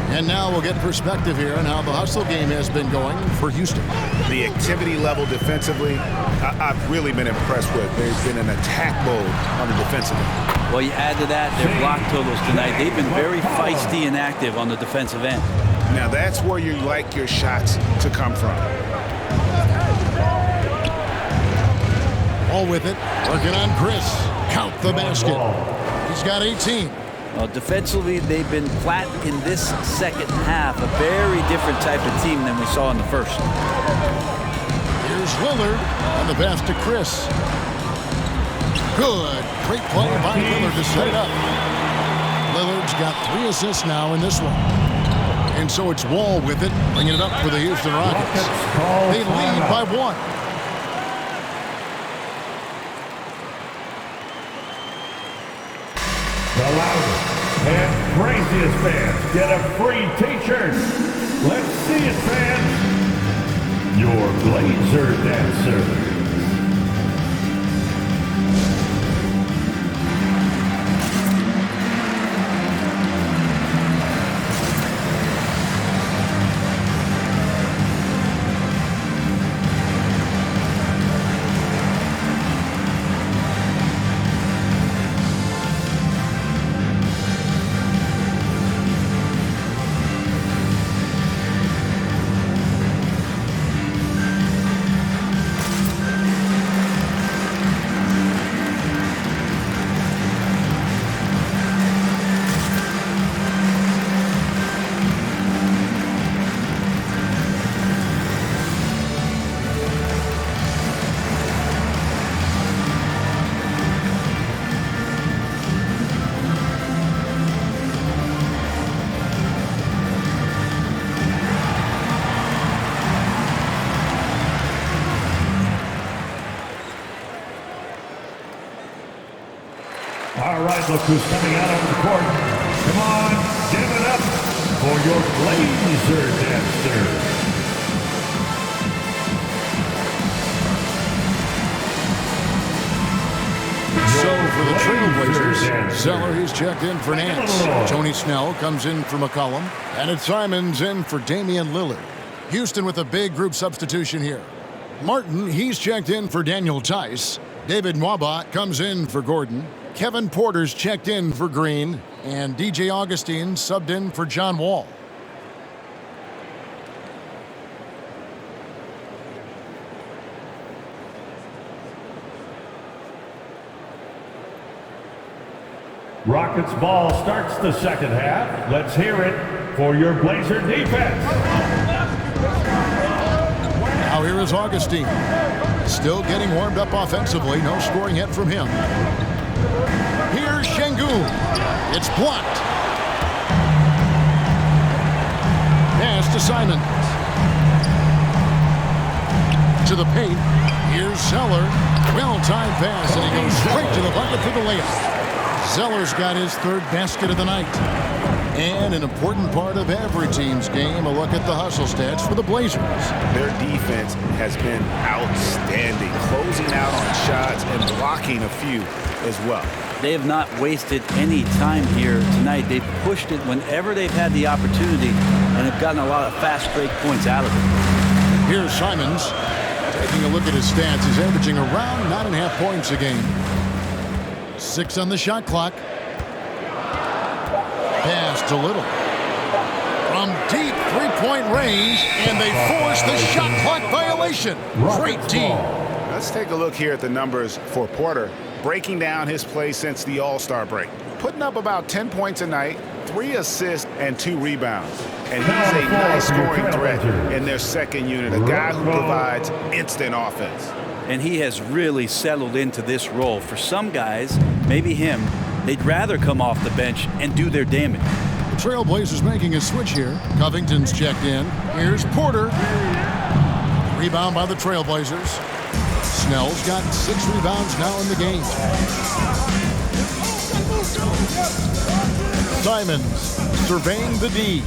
And now we'll get perspective here on how the hustle game has been going for Houston. The activity level defensively, I've really been impressed with. There's been an attack mode on the defensive end. Well, you add to that their block totals tonight. They've been very feisty and active on the defensive end. Now that's where you like your shots to come from. All with it, working on Chris. Count the basket. He's got 18. Well, defensively, they've been flat in this second half. A very different type of team than we saw in the first. Here's Lillard on the pass to Chris. Good. Great play by Lillard to set it up. Lillard's got 3 assists now in this one. And so it's Wall with it, bringing it up for the Houston Rockets. They lead by 1. The loudest and craziest fans get a free t-shirt. Let's see it, fans. Your Blazer Dancer. All right, look who's coming out on the court. Come on, give it up for your Blazer Dancer. So for the Trailblazers, Zeller, he's checked in for Nance. Tony Snell comes in for McCollum. And it's Simons in for Damian Lillard. Houston with a big group substitution here. Martin, he's checked in for Daniel Tice. David Nwaba comes in for Gordon. Kevin Porter's checked in for Green. And DJ Augustine subbed in for John Wall. Rockets ball starts the second half. Let's hear it for your Blazer defense. Now here is Augustine. Still getting warmed up offensively. No scoring yet from him. Here's Şengün. It's blocked. Pass to Simon. To the paint. Here's Zeller. Well-timed pass, and he goes straight to the bucket for the layup. Zeller's got his third basket of the night. And an important part of every team's game, a look at the hustle stats for the Blazers. Their defense has been outstanding, closing out on shots and blocking a few as well. They have not wasted any time here tonight. They've pushed it whenever they've had the opportunity and have gotten a lot of fast break points out of it. Here's Simons. Taking a look at his stats, he's averaging around 9.5 points a game. 6 on the shot clock. Pass to Little. From deep three-point range, and they force the shot clock violation. Great team. Let's take a look here at the numbers for Porter, breaking down his play since the All-Star break. Putting up about 10 points a night, 3 assists and 2 rebounds. And he's a nice scoring threat in their second unit, a guy who provides instant offense. And he has really settled into this role. For some guys, maybe him, they'd rather come off the bench and do their damage. The Trailblazers making a switch here. Covington's checked in. Here's Porter. Rebound by the Trailblazers. Snell's got 6 rebounds now in the game. Simons surveying the D.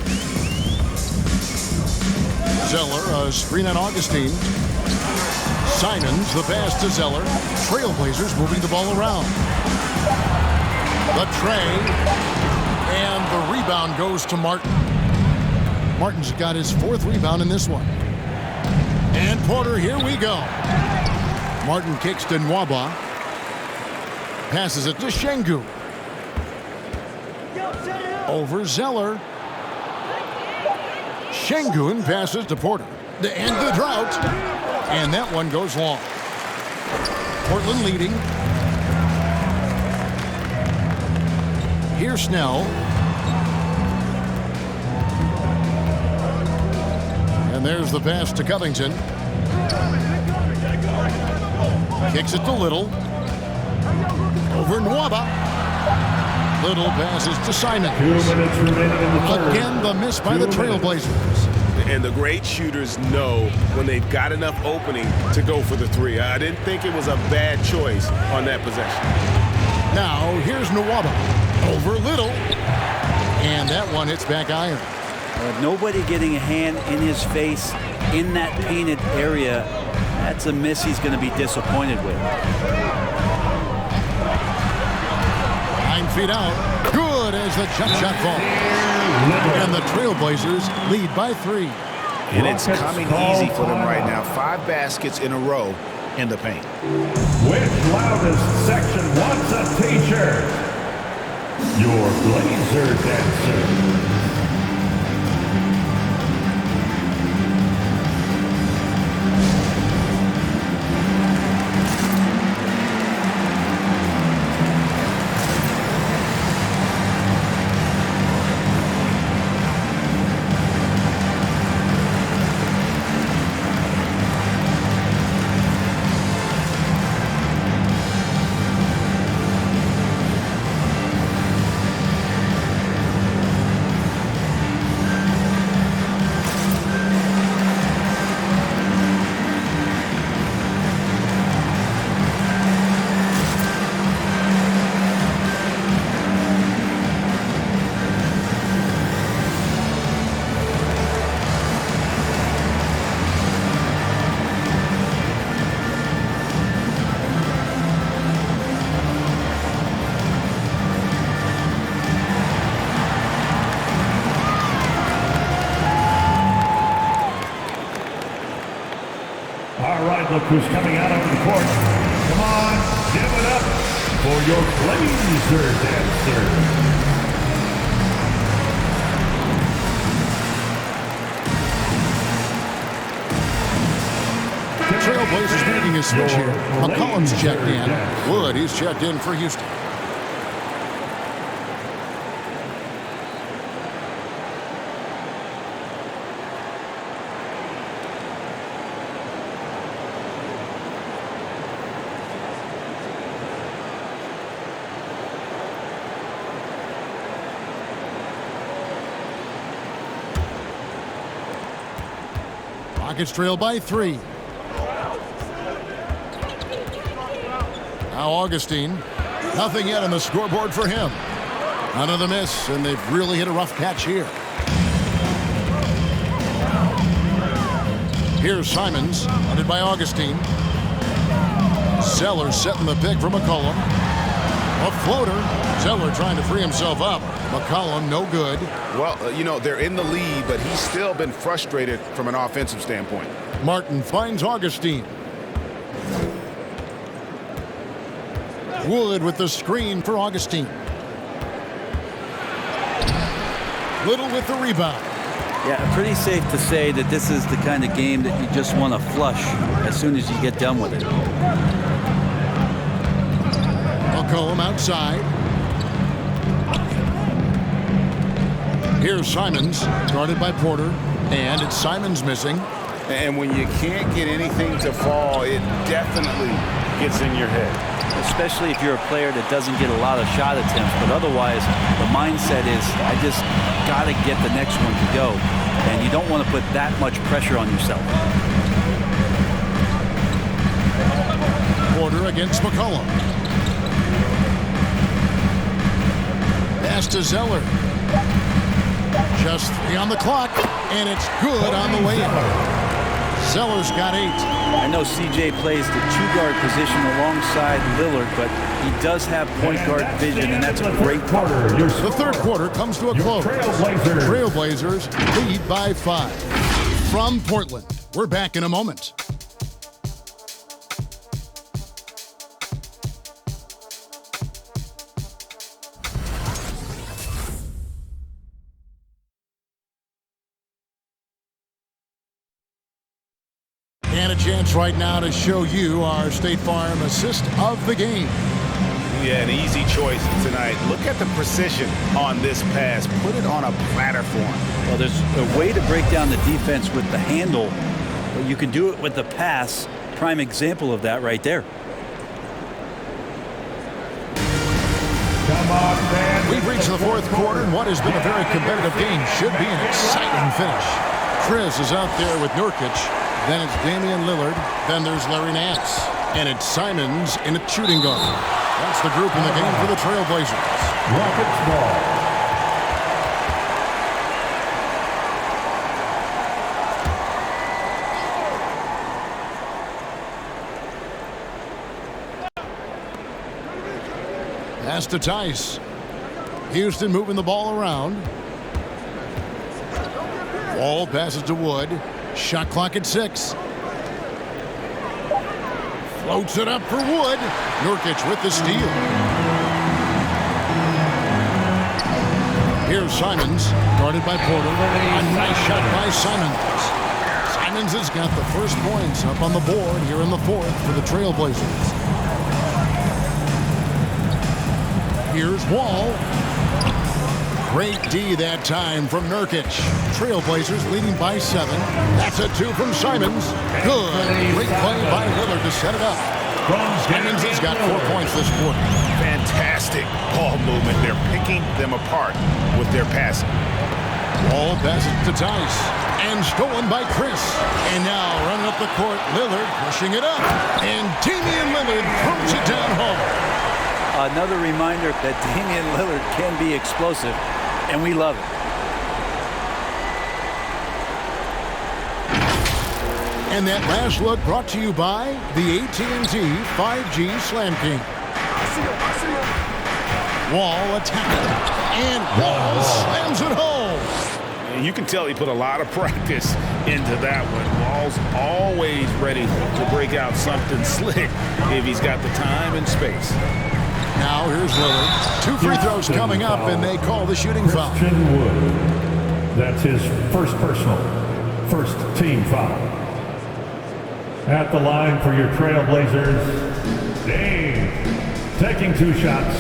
Zeller, a screen on Augustine. Simons, the pass to Zeller. Trailblazers moving the ball around. The tray. And the rebound goes to Martin. Martin's got his 4th rebound in this one. And Porter, here we go. Martin kicks to Nwaba. Passes it to Şengün. Over Zeller. Şengün passes to Porter. To end the drought. And that one goes long. Portland leading. Here's Snell. And there's the pass to Covington. Kicks it to Little. Over Nwaba. Little passes to Simons. 2 minutes remaining in the third. Again, the miss by the Trailblazers. And the great shooters know when they've got enough opening to go for the 3. I didn't think it was a bad choice on that possession. Now, here's Nwaba. Over Little. And that one hits back iron. Nobody getting a hand in his face in that painted area. That's a miss he's going to be disappointed with. 9 feet out. Good as the jump shot falls. And the Trailblazers lead by 3. And it's coming easy for them right now. 5 baskets in a row in the paint. Which loudest section wants a t-shirt? Your Blazer dancer. Look who's coming out onto the court. Come on, give it up for your Blazer dancer. The Trailblazers making a switch here. McCollum's checked in. Wood, he's checked in for Houston. Rockets trail by 3. Now Augustine. Nothing yet on the scoreboard for him. Another miss, and they've really hit a rough patch here. Here's Simons, headed by Augustine. Zeller setting the pick for McCollum. A floater. Zeller trying to free himself up. McCollum, no good. Well, you know, they're in the lead, but he's still been frustrated from an offensive standpoint. Martin finds Augustine. Wood with the screen for Augustine. Little with the rebound. Yeah, pretty safe to say that this is the kind of game that you just want to flush as soon as you get done with it. McCollum outside. Here's Simons, guarded by Porter, and it's Simons missing. And when you can't get anything to fall, it definitely gets in your head. Especially if you're a player that doesn't get a lot of shot attempts, but otherwise the mindset is, I just got to get the next one to go. And you don't want to put that much pressure on yourself. Porter against McCollum. Pass to Zeller. Just 3 on the clock, and it's good on the way in. Zeller's got 8. I know CJ plays the 2-guard position alongside Lillard, but he does have point guard vision, and that's a great part. The third quarter comes to a close. Trailblazers lead by 5. From Portland, we're back in a moment. And a chance right now to show you our State Farm assist of the game. Yeah, an easy choice tonight. Look at the precision on this pass. Put it on a platter for him. Well, there's a way to break down the defense with the handle, but you can do it with the pass. Prime example of that right there. Come on, man. We've reached the fourth quarter, and what has been a very competitive game should be an exciting finish. Chris is out there with Nurkic. Then it's Damian Lillard. Then there's Larry Nance. And it's Simons in a shooting guard. That's the group in the game for the Trailblazers. Rockets ball. Pass to Tice. Houston moving the ball around. Wall passes to Wood. Shot clock at 6. Floats it up for Wood. Nurkic with the steal. Here's Simons, guarded by Porter. A nice shot by Simons. Simons has got the first points up on the board here in the fourth for the Trailblazers. Here's Wall. Great D that time from Nurkic. Trailblazers leading by 7. That's a 2 from Simons. Good. Great play by Lillard to set it up. Simons has got 4 points this quarter. Fantastic ball movement. They're picking them apart with their passing. Ball passes to Tice. And stolen by Chris. And now running up the court, Lillard pushing it up. And Damian Lillard throws it down home. Another reminder that Damian Lillard can be explosive, and we love it. And that last look brought to you by the AT&T 5G Slam King. Wall attacking, and Wall slams it home. And you can tell he put a lot of practice into that one. Wall's always ready to break out something slick if he's got the time and space. Now here's Lillard. 2 free throws coming up, and they call the shooting foul. Wood. That's his first personal, first team foul. At the line for your Trailblazers, Dame taking 2 shots.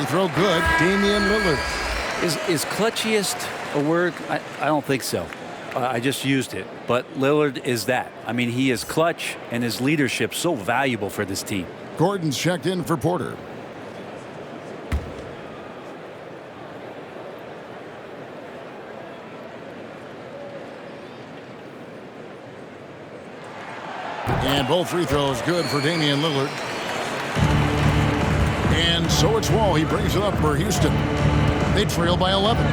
Throw good, Damian Lillard. Is clutchiest a word? I don't think so. I just used it. But Lillard is that. I mean, he is clutch, and his leadership so valuable for this team. Gordon's checked in for Porter. And both free throws good for Damian Lillard. And so it's Wall. He brings it up for Houston. They trail by 11.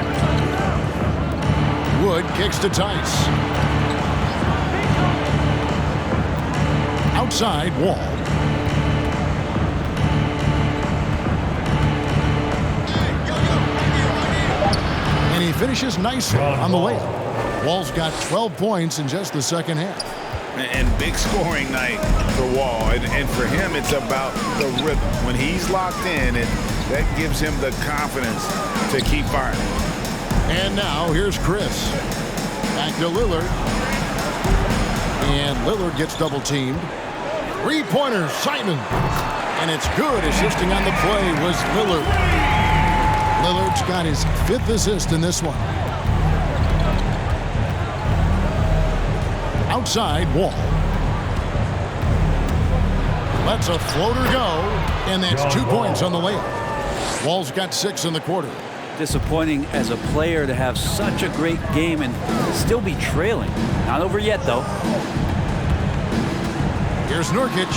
Wood kicks to Tice. Outside, Wall. And he finishes nicely on the layup. Wall's got 12 points in just the second half. And big scoring night for Wall. And for him, it's about the rhythm. When he's locked in, that gives him the confidence to keep firing. And now here's Chris. Back to Lillard. And Lillard gets double teamed. Three-pointer, Simon. And it's good. Assisting on the play was Lillard. Lillard's got his 5th assist in this one. Outside, Wall. Lets a floater go, and that's 2 points on the layup. Wall's got 6 in the quarter. Disappointing as a player to have such a great game and still be trailing. Not over yet, though. Here's Nurkic.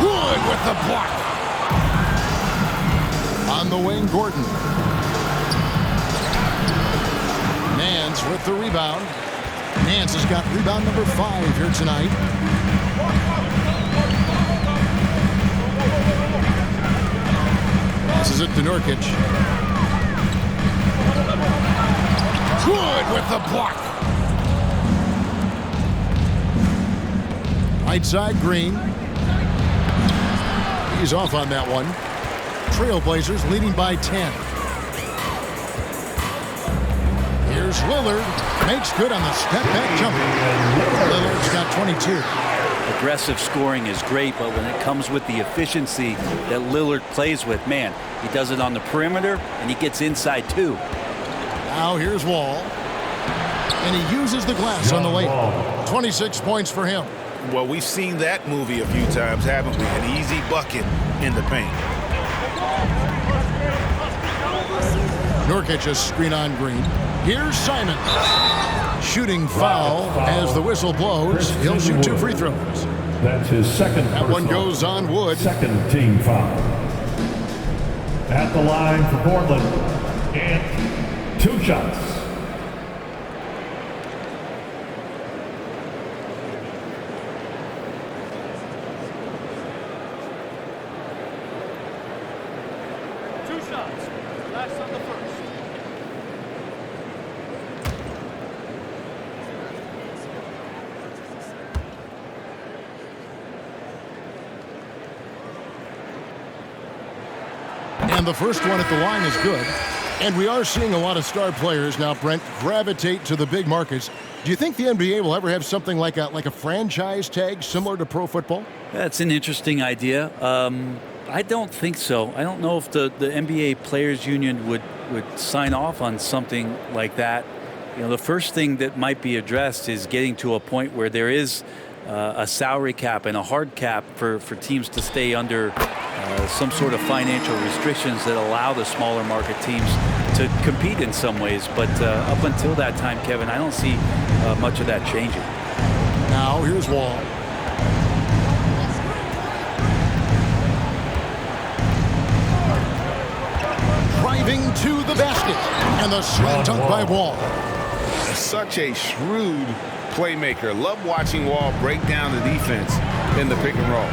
Wood with the block. On the wing, Gordon. Nance with the rebound. Nance has got rebound number 5 here tonight. Passes it to Nurkic. Wood with the block. Right side, Green. He's off on that one. Trailblazers leading by 10. Here's Lillard. Makes good on the step-back jumper. Lillard's got 22. Aggressive scoring is great, but when it comes with the efficiency that Lillard plays with, man, he does it on the perimeter, and he gets inside, too. Now here's Wall. And he uses the glass on the layup. 26 points for him. Well, we've seen that movie a few times, haven't we? An easy bucket in the paint. Nurkic just screen on Green. Here's Simon. Shooting foul as the whistle blows. He'll shoot 2 free throws. That's his second. That one goes on Wood. Second team foul. At the line for Portland. And 2 shots. Last on the first. And the first one at the line is good. And we are seeing a lot of star players now, Brent, gravitate to the big markets. Do you think the NBA will ever have something like a franchise tag similar to pro football? That's an interesting idea. I don't think so. I don't know if the NBA Players Union would sign off on something like that. You know, the first thing that might be addressed is getting to a point where there is a salary cap and a hard cap for teams to stay under some sort of financial restrictions that allow the smaller market teams to compete in some ways. But up until that time, Kevin, I don't see much of that changing. Now here's Wall. Driving to the basket. And the slam dunk by Wall. Such a shrewd playmaker. Love watching Wall break down the defense in the pick and roll.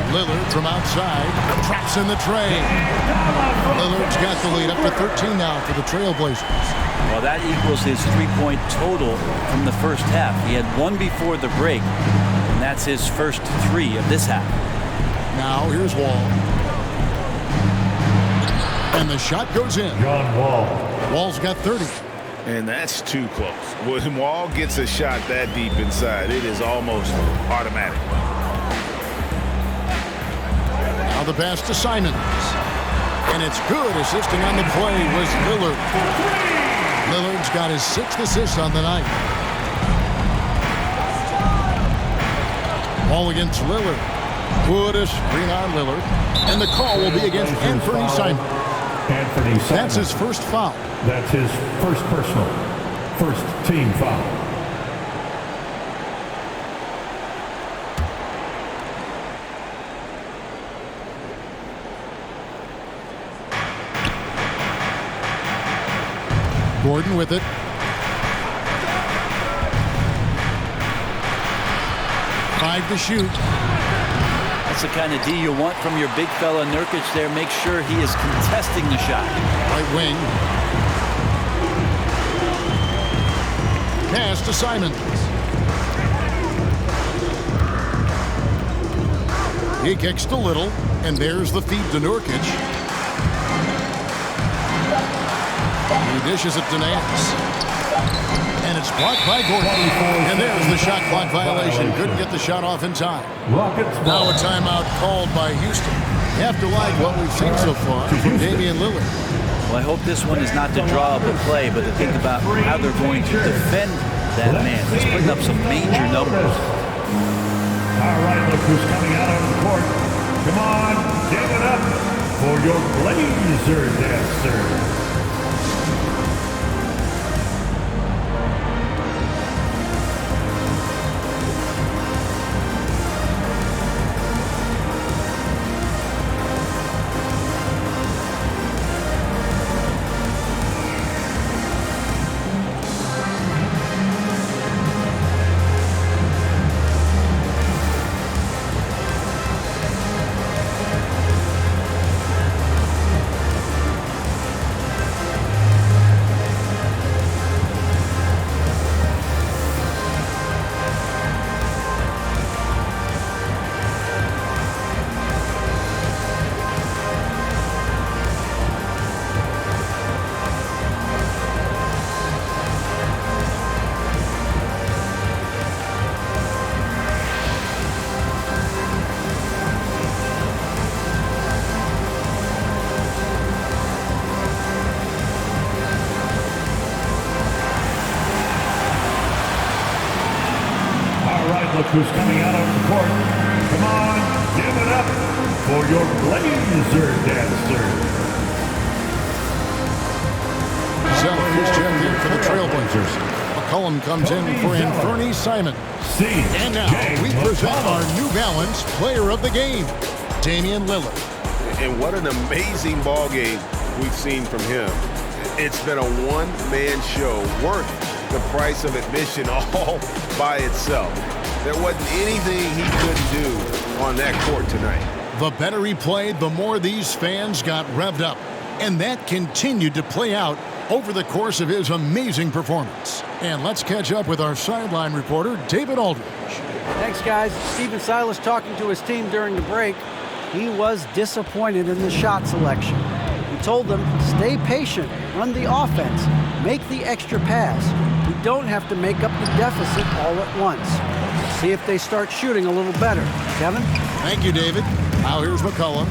Lillard from outside. Traps in the tray. Lillard's got the lead up to 13 now for the Trailblazers. Well, that equals his three-point total from the first half. He had 1 before the break, and that's his first 3 of this half. Now here's Wall. And the shot goes in. John Wall. Wall's got 30. And that's too close. When Wall gets a shot that deep inside, it is almost automatic. Now the pass to Simons. And it's good. Assisting on the play was Lillard. Lillard's got his 6th assist on the night. Ball against Lillard. Wood is screen on Lillard. And the call will be against Anthony Simons. Anthony Simons. That's his first foul. That's his first personal. First team foul. Gordon with it. Five to shoot. That's the kind of D you want from your big fella Nurkic there. Make sure he is contesting the shot. Right wing. Pass to Simons. He kicks to Little, and there's the feed to Nurkic. He dishes it to Nance. And it's blocked by Gordon. And there's the shot clock violation. Couldn't get the shot off in time. Now a timeout called by Houston. You have to like what we've seen so far from Damian Lillard. Well, I hope this one is not to draw up a play, but to think about how they're going to defend that man. He's putting up some major numbers. All right, look who's coming out on the court. Come on, give it up for your Blazer dancer. Look who's coming out on the court. Come on, give it up for your Blazer dancer. Sellers checked in for the Trailblazers. McCollum comes in for Anthony Simon. And now we present our New Balance Player of the Game, Damian Lillard. And what an amazing ball game we've seen from him. It's been a one-man show worth the price of admission all by itself. There wasn't anything he couldn't do on that court tonight. The better he played, the more these fans got revved up. And that continued to play out over the course of his amazing performance. And let's catch up with our sideline reporter, David Aldridge. Thanks, guys. Stephen Silas talking to his team during the break. He was disappointed in the shot selection. He told them, stay patient, run the offense, make the extra pass. We don't have to make up the deficit all at once. See if they start shooting a little better. Kevin? Thank you, David. Now here's McCollum,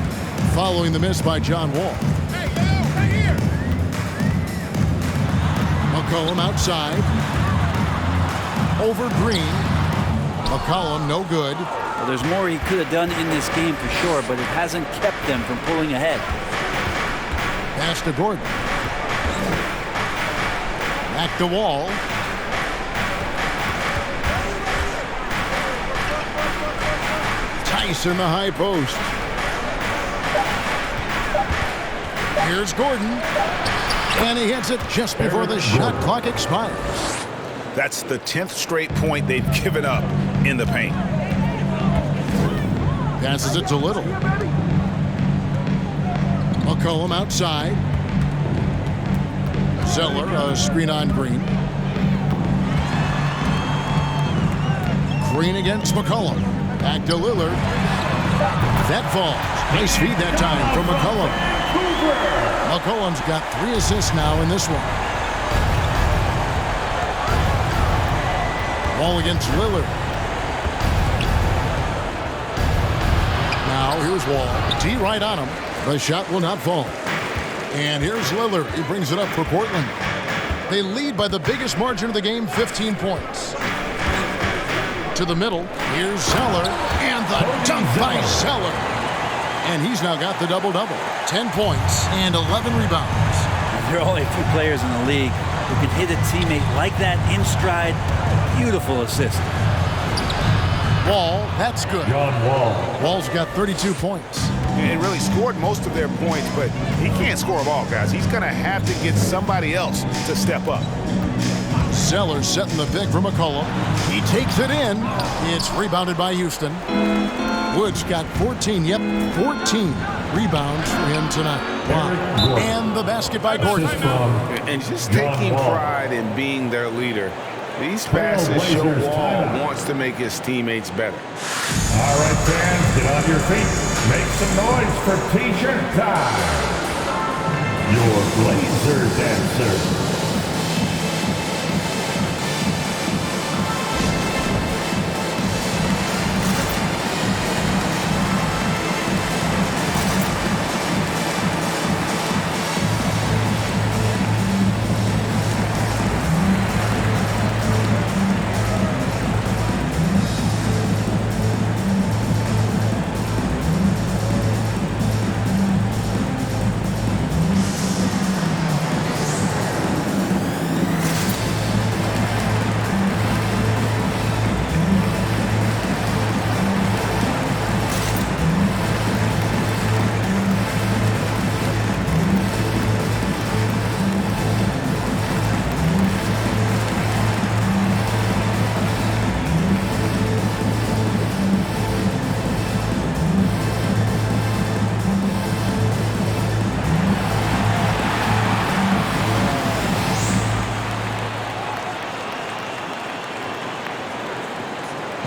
following the miss by John Wall. Hey, yo, right here. McCollum outside. Over Green. McCollum no good. Well, there's more he could have done in this game for sure, but it hasn't kept them from pulling ahead. Pass to Gordon. Back to Wall. Tice in the high post. Here's Gordon. And he hits it just before the shot clock expires. That's the 10th straight point they've given up in the paint. Passes it to Little. McCollum outside. Zeller, a screen on Green. Green against McCollum. Back to Lillard. That falls. Nice feed that time from McCollum. McCollum's got 3 assists now in this one. Wall against Lillard. Now here's Wall. D right on him. The shot will not fall. And here's Lillard. He brings it up for Portland. They lead by the biggest margin of the game, 15 points. To the middle. Here's Zeller. And the dunk by Zeller. And he's now got the double-double. 10 points and 11 rebounds. There are only a few players in the league who can hit a teammate like that in stride. Beautiful assist. Wall, that's good. John Wall. Wall's got 32 points. And really scored most of their points, but he can't score them all, guys. He's going to have to get somebody else to step up. Zeller setting the pick for McCollum. He takes it in. It's rebounded by Houston. Woods got 14 rebounds for him tonight. Wow. And the basket by Gordon. And just taking pride in being their leader. These passes show Wall wants to make his teammates better. All right, fans, get on your feet. Make some noise for T-shirt time. your laser dancer.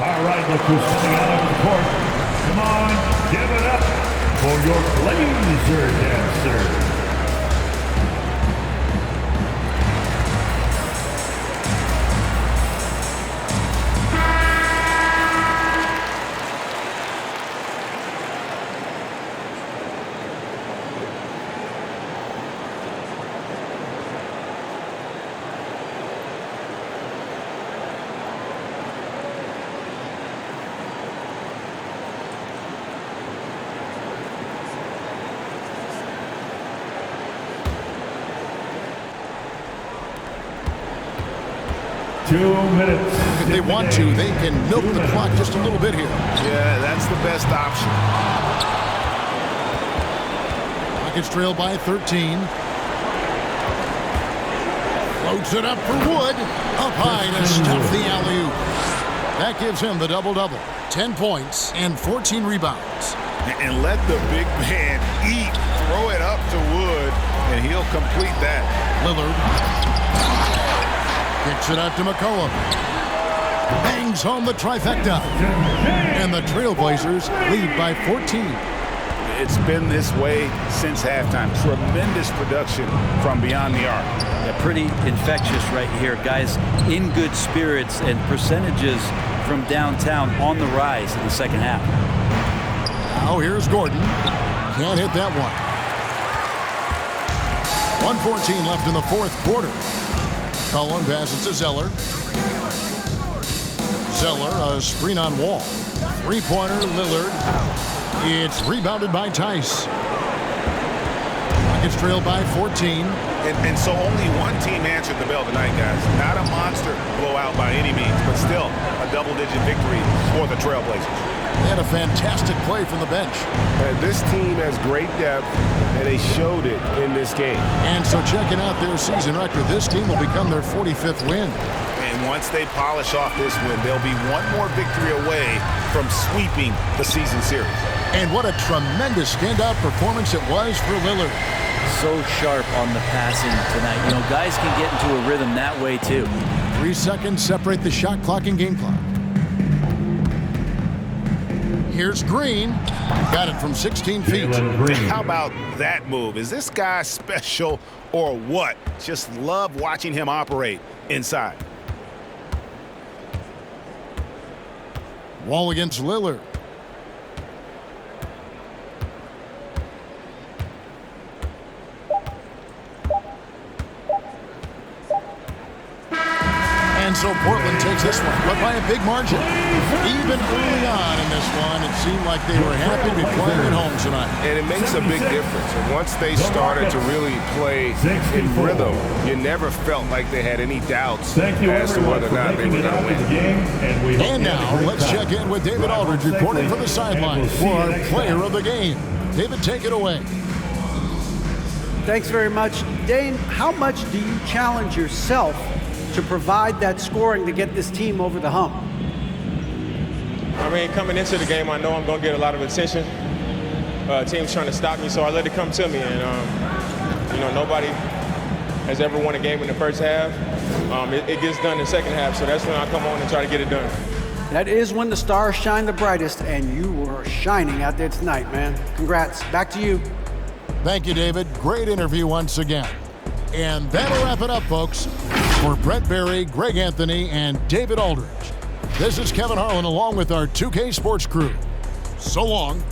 All right, look who's coming out of the court. Come on, give it up for your laser dancer. If they want to, they can milk the clock just a little bit here. Yeah, that's the best option. Rockets trail by 13. Floats it up for Wood. Up high to stuff the alley-oop. That gives him the double-double. 10 points and 14 rebounds. And let the big man eat. Throw it up to Wood, and he'll complete that. Lillard kicks it out to McCollum. Bangs home the trifecta. And the Trailblazers lead by 14. It's been this way since halftime. Tremendous production from beyond the arc. Yeah, pretty infectious right here. Guys in good spirits and percentages from downtown on the rise in the second half. Now here's Gordon. Can't hit that one. 1:14 left in the fourth quarter. Cullen passes to Zeller. Zeller, a screen on Wall. Three-pointer, Lillard. It's rebounded by Tice. Rockets trailed by 14. And so only one team answered the bell tonight, guys. Not a monster blowout by any means, but still a double-digit victory for the Trailblazers. They had a fantastic play from the bench. This team has great depth, and they showed it in this game. And so checking out their season record, this team will become their 45th win. And once they polish off this win, they'll be one more victory away from sweeping the season series. And what a tremendous standout performance it was for Lillard. So sharp on the passing tonight. You know, guys can get into a rhythm that way too. 3 seconds separate the shot clock and game clock. Here's Green. Got it from 16 feet. How about that move? Is this guy special or what? Just love watching him operate inside. Wall against Lillard. And so Portland takes this one, but by a big margin. Even early on in this one, it seemed like they were happy to be playing at home tonight. And it makes a big difference. And once they started to really play in rhythm, you never felt like they had any doubts as to whether or not they were going to win. And now, let's check in with David Aldridge reporting from the sideline for our player of the game. David, take it away. Thanks very much. Dane, how much do you challenge yourself to provide that scoring to get this team over the hump? I mean, coming into the game, I know I'm going to get a lot of attention. Teams trying to stop me, so I let it come to me. And, you know, nobody has ever won a game in the first half. It gets done in the second half, so that's when I come on and try to get it done. That is when the stars shine the brightest, and you were shining out there tonight, man. Congrats. Back to you. Thank you, David. Great interview once again. And that'll wrap it up, folks. For Brett Berry, Greg Anthony, and David Aldridge, this is Kevin Harlan along with our 2K Sports crew. So long.